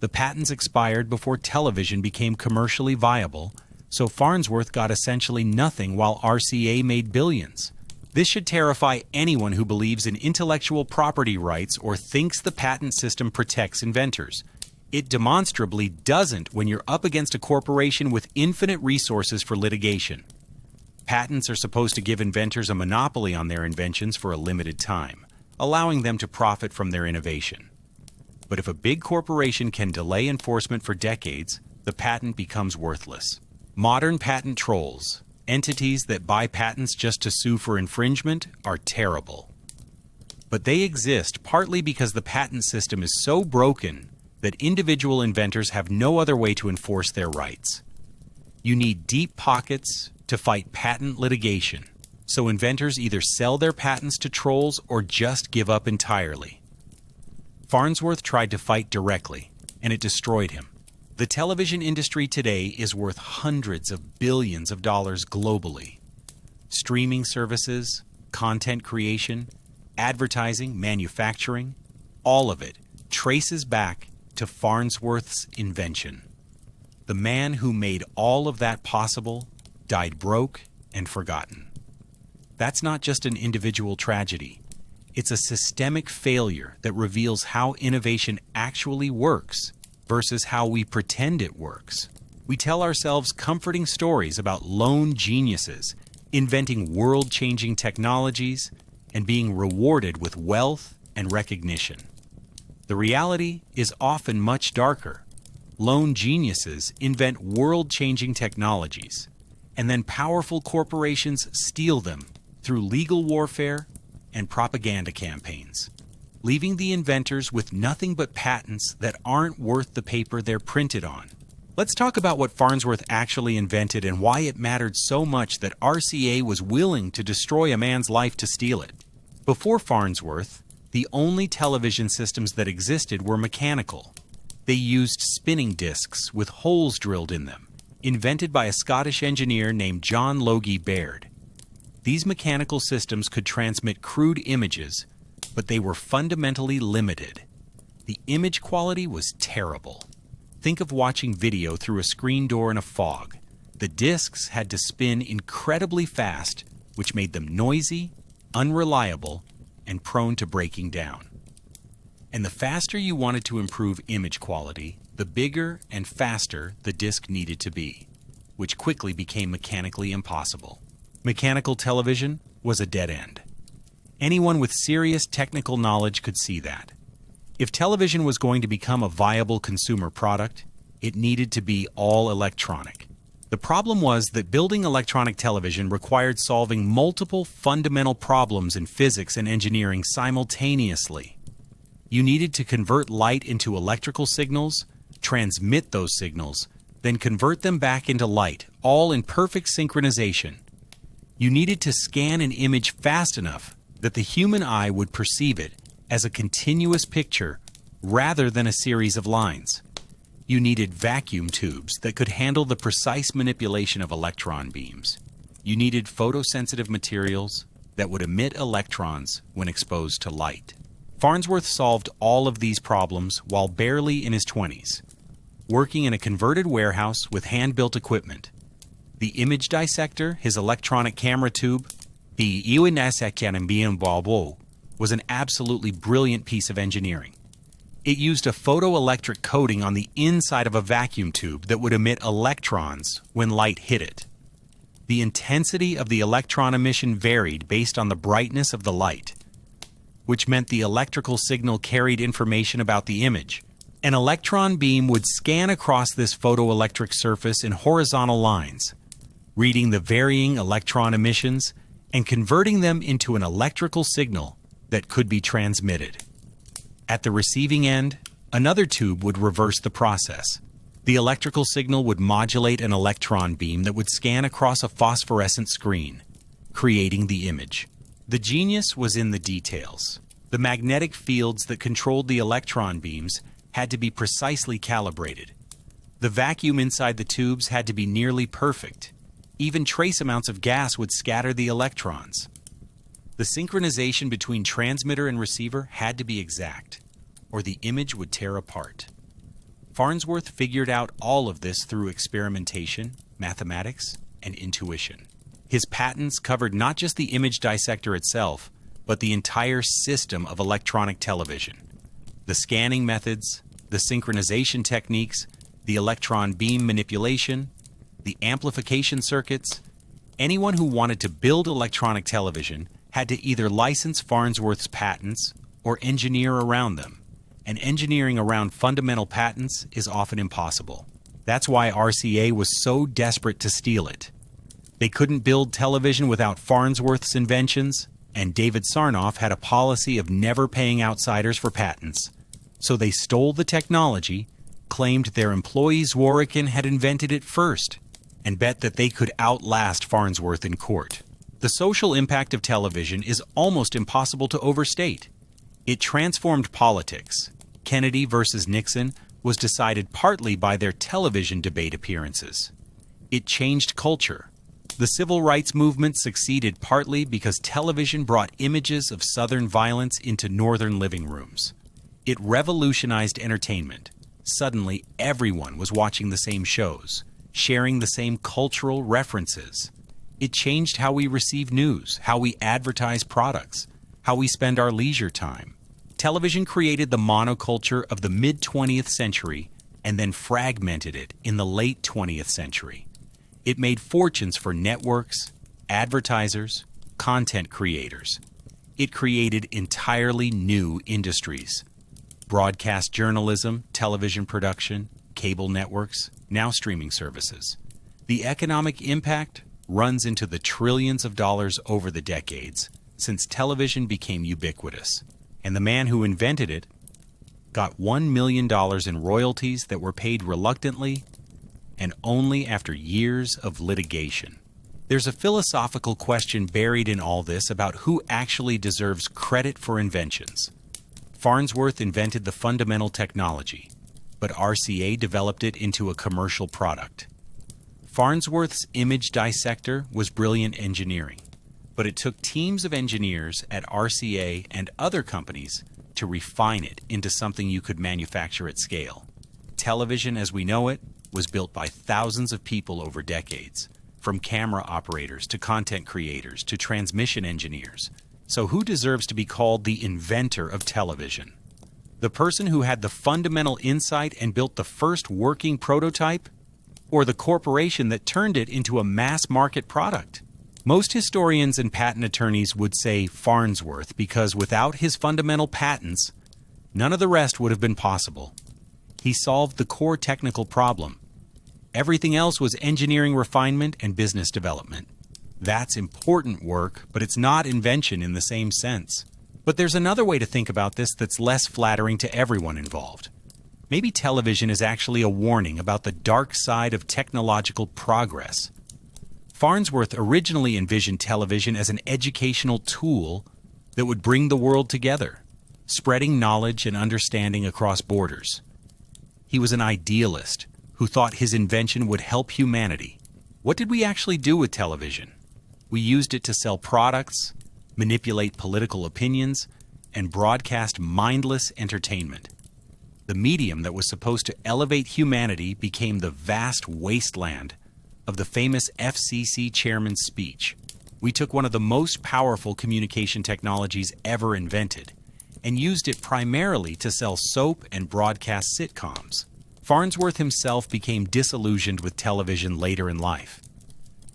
The patents expired before television became commercially viable, so Farnsworth got essentially nothing while RCA made billions. This should terrify anyone who believes in intellectual property rights or thinks the patent system protects inventors. It demonstrably doesn't when you're up against a corporation with infinite resources for litigation. Patents are supposed to give inventors a monopoly on their inventions for a limited time, allowing them to profit from their innovation. But if a big corporation can delay enforcement for decades, the patent becomes worthless. Modern patent trolls, entities that buy patents just to sue for infringement, are terrible. But they exist partly because the patent system is so broken that individual inventors have no other way to enforce their rights. You need deep pockets to fight patent litigation, so inventors either sell their patents to trolls or just give up entirely. Farnsworth tried to fight directly, and it destroyed him. The television industry today is worth hundreds of billions of dollars globally. Streaming services, content creation, advertising, manufacturing, all of it traces back to Farnsworth's invention. The man who made all of that possible died broke and forgotten. That's not just an individual tragedy. It's a systemic failure that reveals how innovation actually works versus how we pretend it works. We tell ourselves comforting stories about lone geniuses, inventing world-changing technologies, and being rewarded with wealth and recognition. The reality is often much darker. Lone geniuses invent world-changing technologies, and then powerful corporations steal them through legal warfare and propaganda campaigns, leaving the inventors with nothing but patents that aren't worth the paper they're printed on. Let's talk about what Farnsworth actually invented and why it mattered so much that RCA was willing to destroy a man's life to steal it. Before Farnsworth, the only television systems that existed were mechanical. They used spinning discs with holes drilled in them, invented by a Scottish engineer named John Logie Baird. These mechanical systems could transmit crude images, but they were fundamentally limited. The image quality was terrible. Think of watching video through a screen door in a fog. The discs had to spin incredibly fast, which made them noisy, unreliable, and prone to breaking down. And the faster you wanted to improve image quality, the bigger and faster the disc needed to be, which quickly became mechanically impossible. Mechanical television was a dead end. Anyone with serious technical knowledge could see that. If television was going to become a viable consumer product, it needed to be all electronic. The problem was that building electronic television required solving multiple fundamental problems in physics and engineering simultaneously. You needed to convert light into electrical signals, transmit those signals, then convert them back into light, all in perfect synchronization. You needed to scan an image fast enough that the human eye would perceive it as a continuous picture rather than a series of lines. You needed vacuum tubes that could handle the precise manipulation of electron beams. You needed photosensitive materials that would emit electrons when exposed to light. Farnsworth solved all of these problems while barely in his 20s, working in a converted warehouse with hand-built equipment. The image dissector, his electronic camera tube, the was an absolutely brilliant piece of engineering. It used a photoelectric coating on the inside of a vacuum tube that would emit electrons when light hit it. The intensity of the electron emission varied based on the brightness of the light, which meant the electrical signal carried information about the image. An electron beam would scan across this photoelectric surface in horizontal lines, reading the varying electron emissions and converting them into an electrical signal that could be transmitted. At the receiving end, another tube would reverse the process. The electrical signal would modulate an electron beam that would scan across a phosphorescent screen, creating the image. The genius was in the details. The magnetic fields that controlled the electron beams had to be precisely calibrated. The vacuum inside the tubes had to be nearly perfect. Even trace amounts of gas would scatter the electrons. The synchronization between transmitter and receiver had to be exact, or the image would tear apart. Farnsworth figured out all of this through experimentation, mathematics, and intuition. His patents covered not just the image dissector itself, but the entire system of electronic television. The scanning methods, the synchronization techniques, the electron beam manipulation, the amplification circuits. Anyone who wanted to build electronic television had to either license Farnsworth's patents or engineer around them. And engineering around fundamental patents is often impossible. That's why RCA was so desperate to steal it. They couldn't build television without Farnsworth's inventions, and David Sarnoff had a policy of never paying outsiders for patents. So they stole the technology, claimed their employee Zworykin had invented it first, and bet that they could outlast Farnsworth in court. The social impact of television is almost impossible to overstate. It transformed politics. Kennedy versus Nixon was decided partly by their television debate appearances. It changed culture. The civil rights movement succeeded partly because television brought images of Southern violence into Northern living rooms. It revolutionized entertainment. Suddenly, everyone was watching the same shows, sharing the same cultural references. It changed how we receive news, how we advertise products, how we spend our leisure time. Television created the monoculture of the mid-20th century and then fragmented it in the late 20th century. It made fortunes for networks, advertisers, content creators. It created entirely new industries. Broadcast journalism, television production, cable networks, now streaming services. The economic impact runs into the trillions of dollars over the decades since television became ubiquitous. And the man who invented it got $1 million in royalties that were paid reluctantly and only after years of litigation. There's a philosophical question buried in all this about who actually deserves credit for inventions. Farnsworth invented the fundamental technology, but RCA developed it into a commercial product. Farnsworth's image dissector was brilliant engineering, but it took teams of engineers at RCA and other companies to refine it into something you could manufacture at scale. Television as we know it was built by thousands of people over decades, from camera operators to content creators to transmission engineers. So who deserves to be called the inventor of television? The person who had the fundamental insight and built the first working prototype? Or the corporation that turned it into a mass-market product? Most historians and patent attorneys would say Farnsworth because without his fundamental patents, none of the rest would have been possible. He solved the core technical problem. Everything else was engineering refinement and business development. That's important work, but it's not invention in the same sense. But there's another way to think about this that's less flattering to everyone involved. Maybe television is actually a warning about the dark side of technological progress. Farnsworth originally envisioned television as an educational tool that would bring the world together, spreading knowledge and understanding across borders. He was an idealist who thought his invention would help humanity. What did we actually do with television? We used it to sell products, manipulate political opinions, and broadcast mindless entertainment. The medium that was supposed to elevate humanity became the vast wasteland of the famous FCC chairman's speech. We took one of the most powerful communication technologies ever invented and used it primarily to sell soap and broadcast sitcoms. Farnsworth himself became disillusioned with television later in life.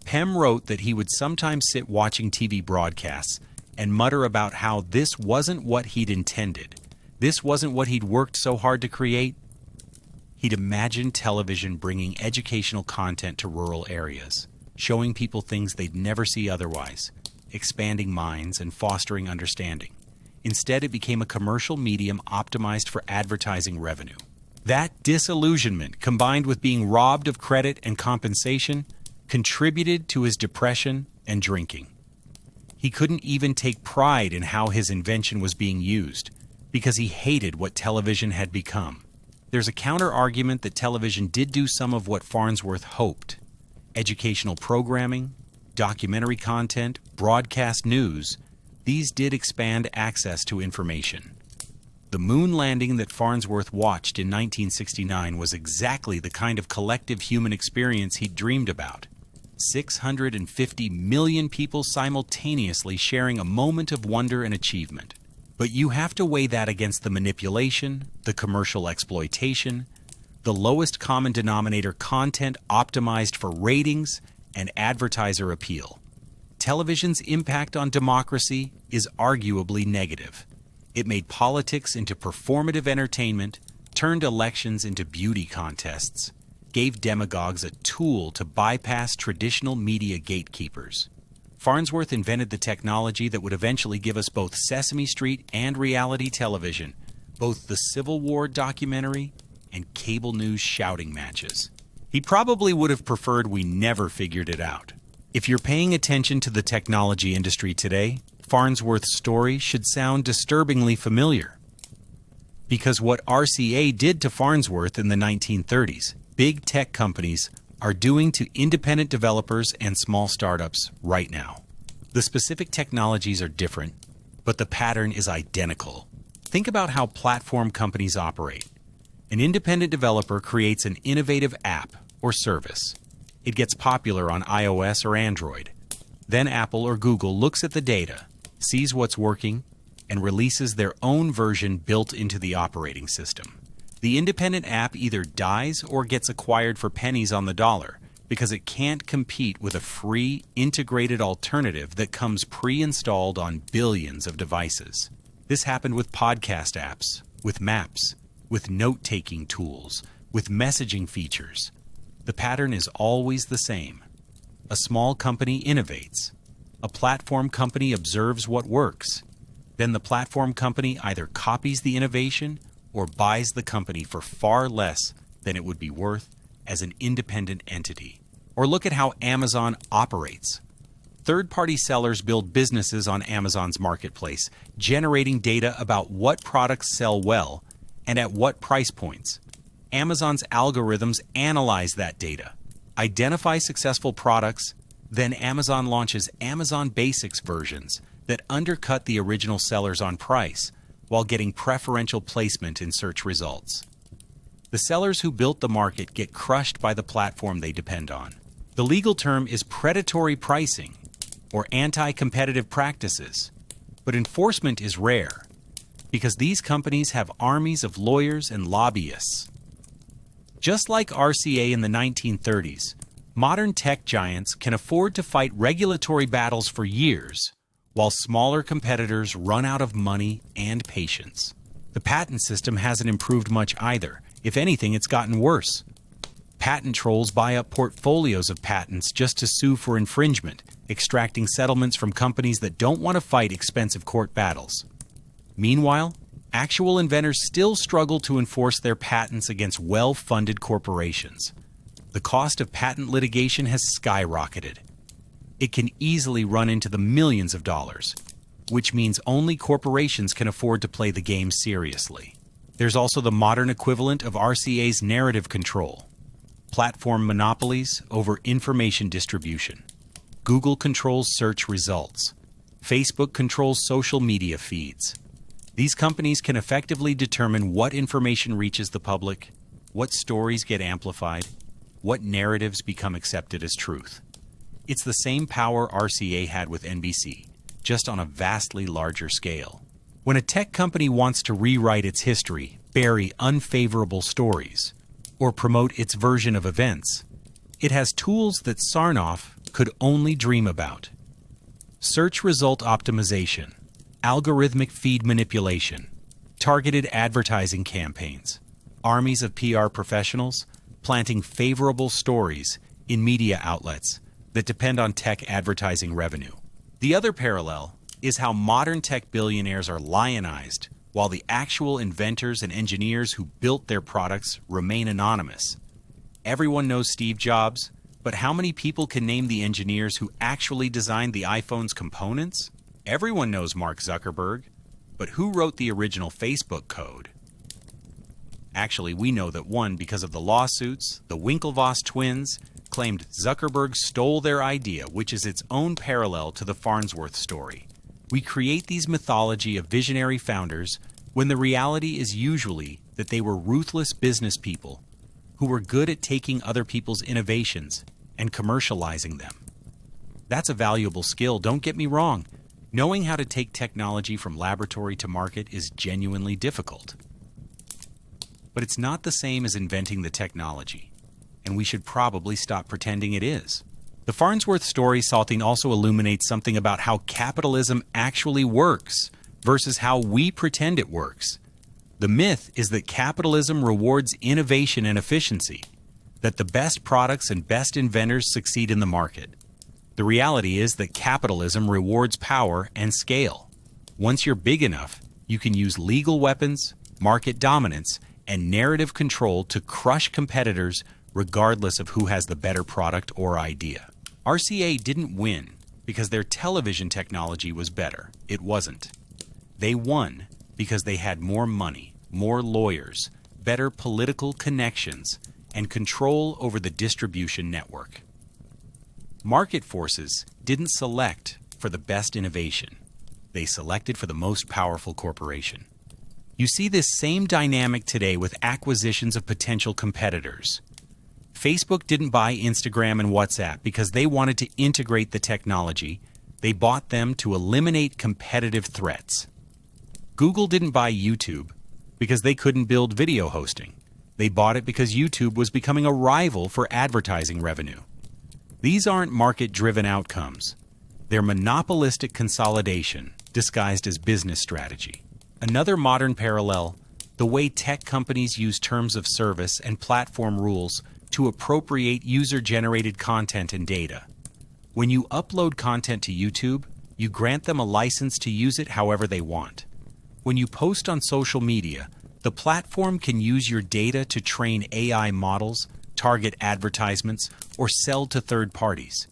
Pem wrote that he would sometimes sit watching TV broadcasts and mutter about how this wasn't what he'd intended. This wasn't what he'd worked so hard to create. He'd imagined television bringing educational content to rural areas, showing people things they'd never see otherwise, expanding minds and fostering understanding. Instead, it became a commercial medium optimized for advertising revenue. That disillusionment, combined with being robbed of credit and compensation, contributed to his depression and drinking. He couldn't even take pride in how his invention was being used, because he hated what television had become. There's a counter-argument that television did do some of what Farnsworth hoped. Educational programming, documentary content, broadcast news, these did expand access to information. The moon landing that Farnsworth watched in 1969 was exactly the kind of collective human experience he'd dreamed about. 650 million people simultaneously sharing a moment of wonder and achievement. But you have to weigh that against the manipulation, the commercial exploitation, the lowest common denominator content optimized for ratings and advertiser appeal. Television's impact on democracy is arguably negative. It made politics into performative entertainment, turned elections into beauty contests, gave demagogues a tool to bypass traditional media gatekeepers. Farnsworth invented the technology that would eventually give us both Sesame Street and reality television, both the Civil War documentary and cable news shouting matches. He probably would have preferred we never figured it out. If you're paying attention to the technology industry today, Farnsworth's story should sound disturbingly familiar. Because what RCA did to Farnsworth in the 1930s, big tech companies are doing to independent developers and small startups right now. The specific technologies are different, but the pattern is identical. Think about how platform companies operate. An independent developer creates an innovative app or service. It gets popular on iOS or Android. Then Apple or Google looks at the data, sees what's working, and releases their own version built into the operating system. The independent app either dies or gets acquired for pennies on the dollar because it can't compete with a free, integrated alternative that comes pre-installed on billions of devices. This happened with podcast apps, with maps, with note-taking tools, with messaging features. The pattern is always the same. A small company innovates. A platform company observes what works. Then the platform company either copies the innovation or buys the company for far less than it would be worth as an independent entity. Or look at how Amazon operates. Third-party sellers build businesses on Amazon's marketplace, generating data about what products sell well and at what price points. Amazon's algorithms analyze that data, identify successful products, then Amazon launches Amazon Basics versions that undercut the original sellers on price, while getting preferential placement in search results. The sellers who built the market get crushed by the platform they depend on. The legal term is predatory pricing or anti-competitive practices, but enforcement is rare because these companies have armies of lawyers and lobbyists. Just like RCA in the 1930s, modern tech giants can afford to fight regulatory battles for years, while smaller competitors run out of money and patience. The patent system hasn't improved much either. If anything, it's gotten worse. Patent trolls buy up portfolios of patents just to sue for infringement, extracting settlements from companies that don't want to fight expensive court battles. Meanwhile, actual inventors still struggle to enforce their patents against well-funded corporations. The cost of patent litigation has skyrocketed. It can easily run into the millions of dollars, which means only corporations can afford to play the game seriously. There's also the modern equivalent of RCA's narrative control. Platform monopolies over information distribution. Google controls search results. Facebook controls social media feeds. These companies can effectively determine what information reaches the public, what stories get amplified, what narratives become accepted as truth. It's the same power RCA had with NBC, just on a vastly larger scale. When a tech company wants to rewrite its history, bury unfavorable stories, or promote its version of events, it has tools that Sarnoff could only dream about. Search result optimization, algorithmic feed manipulation, targeted advertising campaigns, armies of PR professionals planting favorable stories in media outlets that depend on tech advertising revenue. The other parallel is how modern tech billionaires are lionized while the actual inventors and engineers who built their products remain anonymous. Everyone knows Steve Jobs, but how many people can name the engineers who actually designed the iPhone's components? Everyone knows Mark Zuckerberg, but who wrote the original Facebook code? Actually, we know that one, because of the lawsuits, the Winklevoss twins claimed Zuckerberg stole their idea, which is its own parallel to the Farnsworth story. We create these mythology of visionary founders when the reality is usually that they were ruthless business people who were good at taking other people's innovations and commercializing them. That's a valuable skill, don't get me wrong. Knowing how to take technology from laboratory to market is genuinely difficult. But it's not the same as inventing the technology, and we should probably stop pretending it is. The Farnsworth story, Saltine, also illuminates something about how capitalism actually works versus how we pretend it works. The myth is that capitalism rewards innovation and efficiency, that the best products and best inventors succeed in the market. The reality is that capitalism rewards power and scale. Once you're big enough, you can use legal weapons, market dominance, and narrative control to crush competitors regardless of who has the better product or idea. RCA didn't win because their television technology was better. It wasn't. They won because they had more money, more lawyers, better political connections, and control over the distribution network. Market forces didn't select for the best innovation. They selected for the most powerful corporation. You see this same dynamic today with acquisitions of potential competitors. Facebook didn't buy Instagram and WhatsApp because they wanted to integrate the technology. They bought them to eliminate competitive threats. Google didn't buy YouTube because they couldn't build video hosting. They bought it because YouTube was becoming a rival for advertising revenue. These aren't market-driven outcomes. They're monopolistic consolidation disguised as business strategy. Another modern parallel, the way tech companies use terms of service and platform rules to appropriate user-generated content and data. When you upload content to YouTube, you grant them a license to use it however they want. When you post on social media, the platform can use your data to train AI models, target advertisements, or sell to third parties.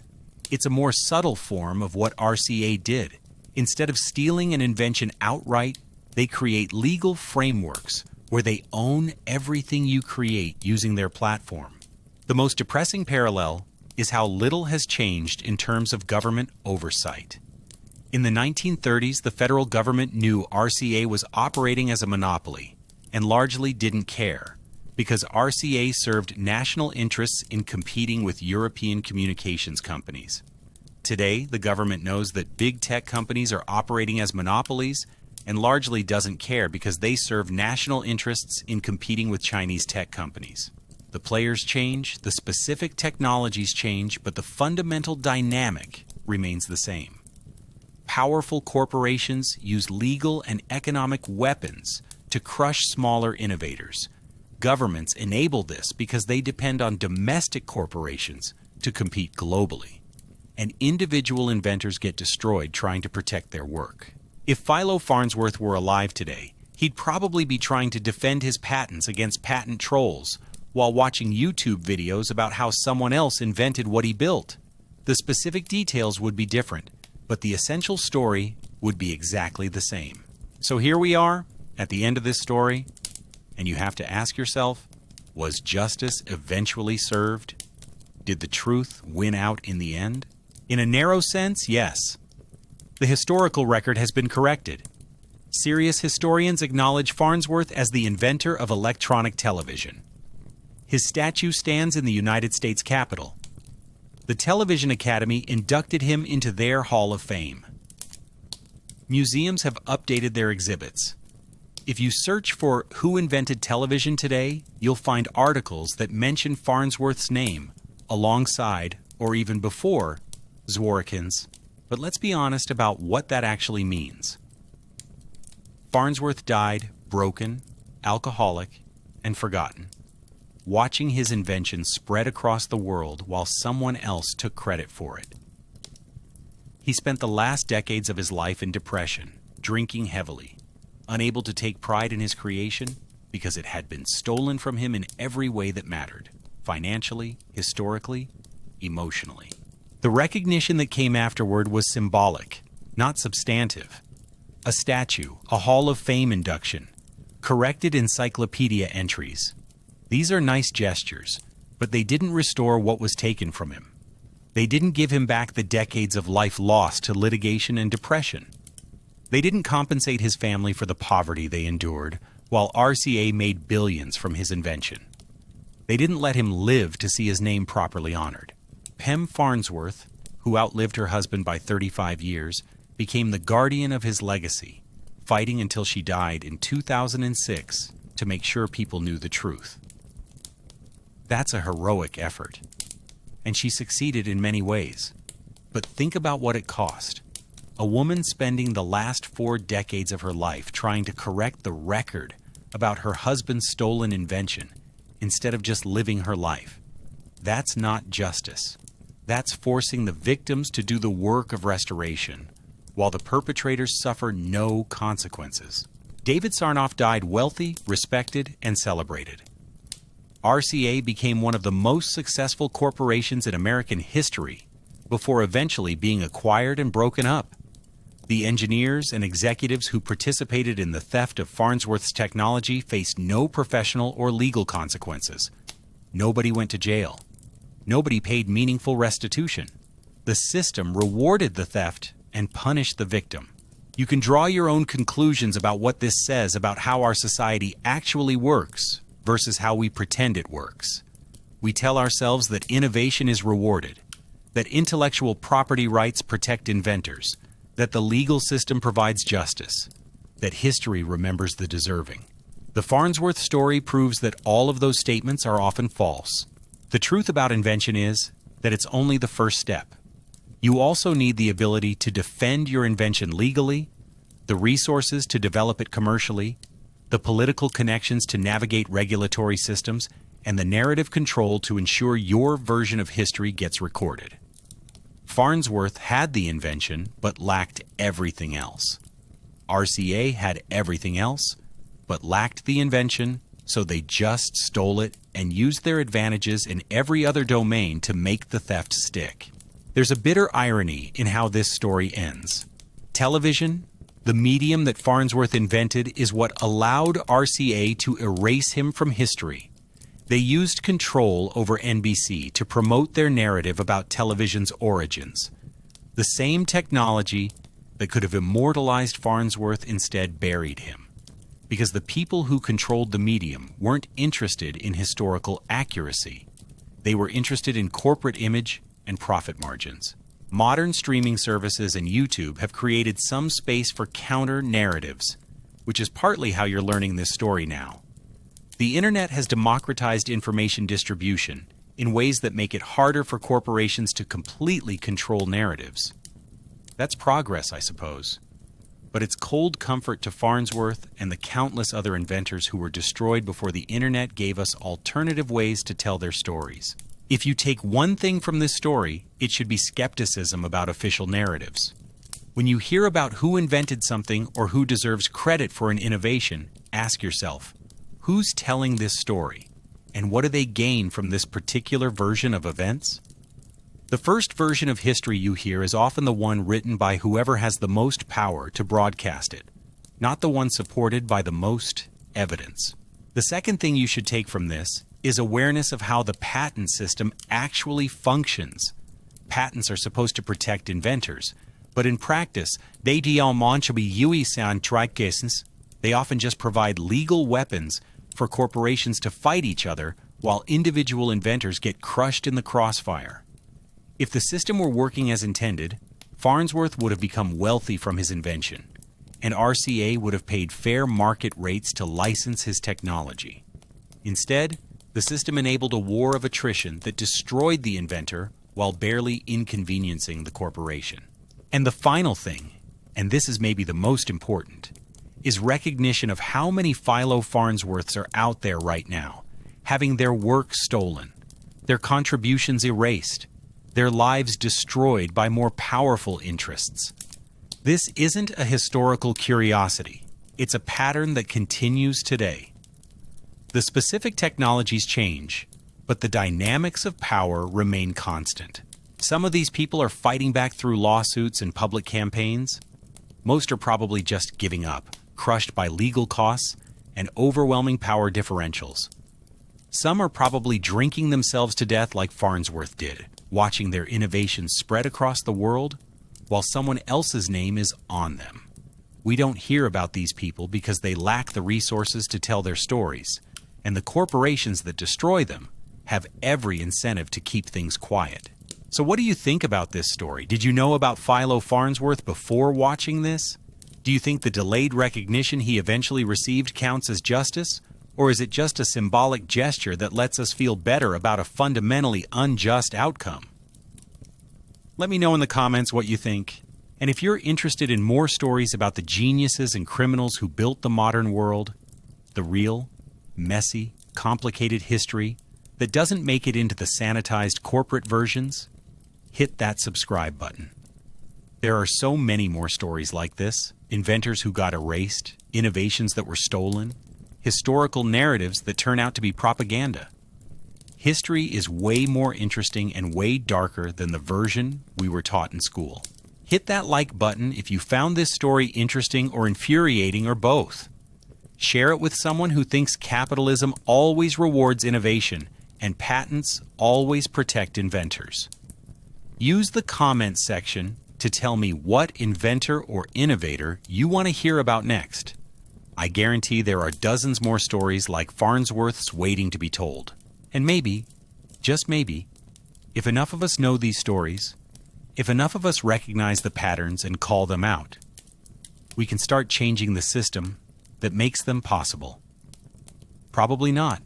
It's a more subtle form of what RCA did. Instead of stealing an invention outright, they create legal frameworks where they own everything you create using their platform. The most depressing parallel is how little has changed in terms of government oversight. In the 1930s, the federal government knew RCA was operating as a monopoly and largely didn't care. Because RCA served national interests in competing with European communications companies. Today, the government knows that big tech companies are operating as monopolies and largely doesn't care because they serve national interests in competing with Chinese tech companies. The players change, the specific technologies change, but the fundamental dynamic remains the same. Powerful corporations use legal and economic weapons to crush smaller innovators. Governments enable this because they depend on domestic corporations to compete globally. And individual inventors get destroyed trying to protect their work. If Philo Farnsworth were alive today, he'd probably be trying to defend his patents against patent trolls while watching YouTube videos about how someone else invented what he built. The specific details would be different, but the essential story would be exactly the same. So here we are, at the end of this story, and you have to ask yourself, was justice eventually served? Did the truth win out in the end? In a narrow sense, yes. The historical record has been corrected. Serious historians acknowledge Farnsworth as the inventor of electronic television. His statue stands in the United States Capitol. The Television Academy inducted him into their Hall of Fame. Museums have updated their exhibits. If you search for who invented television today, you'll find articles that mention Farnsworth's name alongside or even before Zworykin's. But let's be honest about what that actually means. Farnsworth died broken, alcoholic, and forgotten, watching his invention spread across the world while someone else took credit for it. He spent the last decades of his life in depression, drinking heavily, unable to take pride in his creation because it had been stolen from him in every way that mattered, financially, historically, emotionally. The recognition that came afterward was symbolic, not substantive. A statue, a Hall of Fame induction, corrected encyclopedia entries. These are nice gestures, but they didn't restore what was taken from him. They didn't give him back the decades of life lost to litigation and depression. They didn't compensate his family for the poverty they endured, while RCA made billions from his invention. They didn't let him live to see his name properly honored. Pem Farnsworth, who outlived her husband by 35 years, became the guardian of his legacy, fighting until she died in 2006 to make sure people knew the truth. That's a heroic effort, and she succeeded in many ways. But think about what it cost. A woman spending the last 4 decades of her life trying to correct the record about her husband's stolen invention instead of just living her life. That's not justice. That's forcing the victims to do the work of restoration, while the perpetrators suffer no consequences. David Sarnoff died wealthy, respected, and celebrated. RCA became one of the most successful corporations in American history before eventually being acquired and broken up. The engineers and executives who participated in the theft of Farnsworth's technology faced no professional or legal consequences. Nobody went to jail. Nobody paid meaningful restitution. The system rewarded the theft and punished the victim. You can draw your own conclusions about what this says about how our society actually works versus how we pretend it works. We tell ourselves that innovation is rewarded, that intellectual property rights protect inventors, that the legal system provides justice, that history remembers the deserving. The Farnsworth story proves that all of those statements are often false. The truth about invention is that it's only the first step. You also need the ability to defend your invention legally, the resources to develop it commercially, the political connections to navigate regulatory systems, and the narrative control to ensure your version of history gets recorded. Farnsworth had the invention, but lacked everything else. RCA had everything else, but lacked the invention, so they just stole it and used their advantages in every other domain to make the theft stick. There's a bitter irony in how this story ends. Television, the medium that Farnsworth invented, is what allowed RCA to erase him from history. They used control over NBC to promote their narrative about television's origins. The same technology that could have immortalized Farnsworth instead buried him. because the people who controlled the medium weren't interested in historical accuracy. They were interested in corporate image and profit margins. Modern streaming services and YouTube have created some space for counter-narratives, which is partly how you're learning this story now. The internet has democratized information distribution in ways that make it harder for corporations to completely control narratives. That's progress, I suppose. But it's cold comfort to Farnsworth and the countless other inventors who were destroyed before the internet gave us alternative ways to tell their stories. If you take one thing from this story, it should be skepticism about official narratives. When you hear about who invented something or who deserves credit for an innovation, ask yourself, who's telling this story? And what do they gain from this particular version of events? The first version of history you hear is often the one written by whoever has the most power to broadcast it, not the one supported by the most evidence. The second thing you should take from this is awareness of how the patent system actually functions. Patents are supposed to protect inventors, but in practice, they often just provide legal weapons for corporations to fight each other while individual inventors get crushed in the crossfire. If the system were working as intended, Farnsworth would have become wealthy from his invention, and RCA would have paid fair market rates to license his technology. Instead, the system enabled a war of attrition that destroyed the inventor while barely inconveniencing the corporation. And the final thing, and this is maybe the most important, is recognition of how many Philo Farnsworths are out there right now, having their work stolen, their contributions erased, their lives destroyed by more powerful interests. This isn't a historical curiosity. It's a pattern that continues today. The specific technologies change, but the dynamics of power remain constant. Some of these people are fighting back through lawsuits and public campaigns. Most are probably just giving up, crushed by legal costs and overwhelming power differentials. Some are probably drinking themselves to death like Farnsworth did, watching their innovations spread across the world while someone else's name is on them. We don't hear about these people because they lack the resources to tell their stories, and the corporations that destroy them have every incentive to keep things quiet. So what do you think about this story? Did you know about Philo Farnsworth before watching this? Do you think the delayed recognition he eventually received counts as justice? Or is it just a symbolic gesture that lets us feel better about a fundamentally unjust outcome? Let me know in the comments what you think. And if you're interested in more stories about the geniuses and criminals who built the modern world, the real, messy, complicated history that doesn't make it into the sanitized corporate versions, hit that subscribe button. There are so many more stories like this: inventors who got erased, innovations that were stolen, historical narratives that turn out to be propaganda. History is way more interesting and way darker than the version we were taught in school. Hit that like button if you found this story interesting or infuriating or both. Share it with someone who thinks capitalism always rewards innovation and patents always protect inventors. Use the comments section to tell me what inventor or innovator you want to hear about next. I guarantee there are dozens more stories like Farnsworth's waiting to be told. And maybe, just maybe, if enough of us know these stories, if enough of us recognize the patterns and call them out, we can start changing the system that makes them possible. Probably not,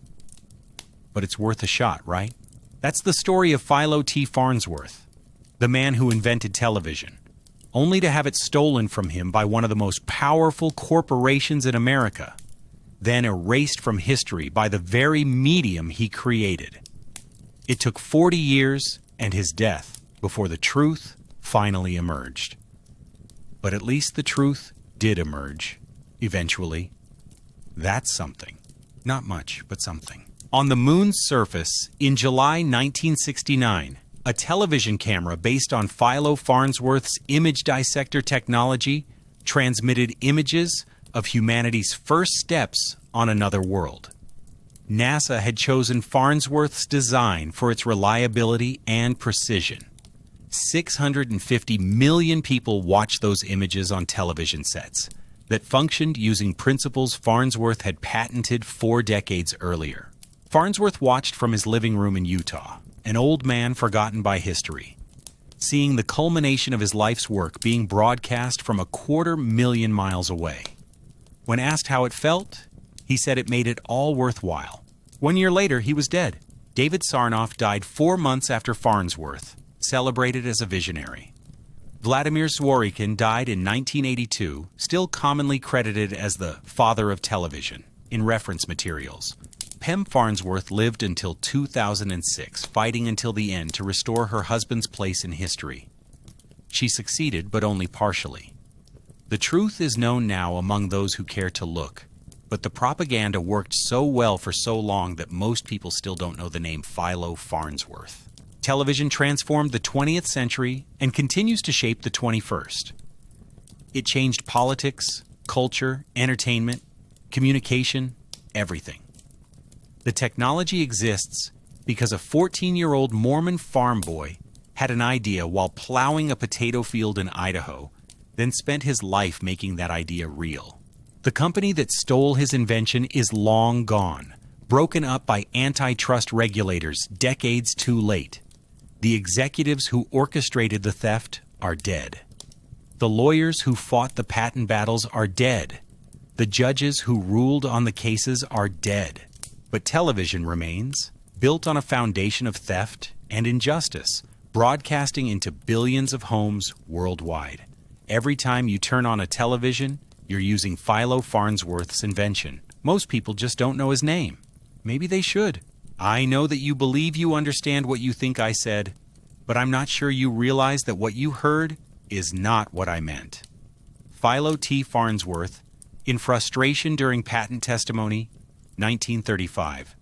but it's worth a shot, right? That's the story of Philo T. Farnsworth, the man who invented television, only to have it stolen from him by one of the most powerful corporations in America, then erased from history by the very medium he created. It took 40 years and his death before the truth finally emerged. But at least the truth did emerge, eventually. That's something. Not much, but something. On the moon's surface, in July 1969, a television camera based on Philo Farnsworth's image dissector technology transmitted images of humanity's first steps on another world. NASA had chosen Farnsworth's design for its reliability and precision. 650 million people watched those images on television sets. that functioned using principles Farnsworth had patented 4 decades earlier. Farnsworth watched from his living room in Utah, an old man forgotten by history, seeing the culmination of his life's work being broadcast from 250,000 miles away. When asked how it felt, he said it made it all worthwhile. 1 year later, he was dead. David Sarnoff died 4 months after Farnsworth, celebrated as a visionary. Vladimir Zworykin died in 1982, still commonly credited as the father of television in reference materials. Pem Farnsworth lived until 2006, fighting until the end to restore her husband's place in history. She succeeded, but only partially. The truth is known now among those who care to look, but the propaganda worked so well for so long that most people still don't know the name Philo Farnsworth. Television transformed the 20th century and continues to shape the 21st. It changed politics, culture, entertainment, communication, everything. The technology exists because a 14-year-old Mormon farm boy had an idea while plowing a potato field in Idaho, then spent his life making that idea real. The company that stole his invention is long gone, broken up by antitrust regulators decades too late. The executives who orchestrated the theft are dead. The lawyers who fought the patent battles are dead. The judges who ruled on the cases are dead. But television remains, built on a foundation of theft and injustice, broadcasting into billions of homes worldwide. Every time you turn on a television, you're using Philo Farnsworth's invention. Most people just don't know his name. Maybe they should. I know that you believe you understand what you think I said, but I'm not sure you realize that what you heard is not what I meant. Philo T. Farnsworth, in frustration during patent testimony, 1935.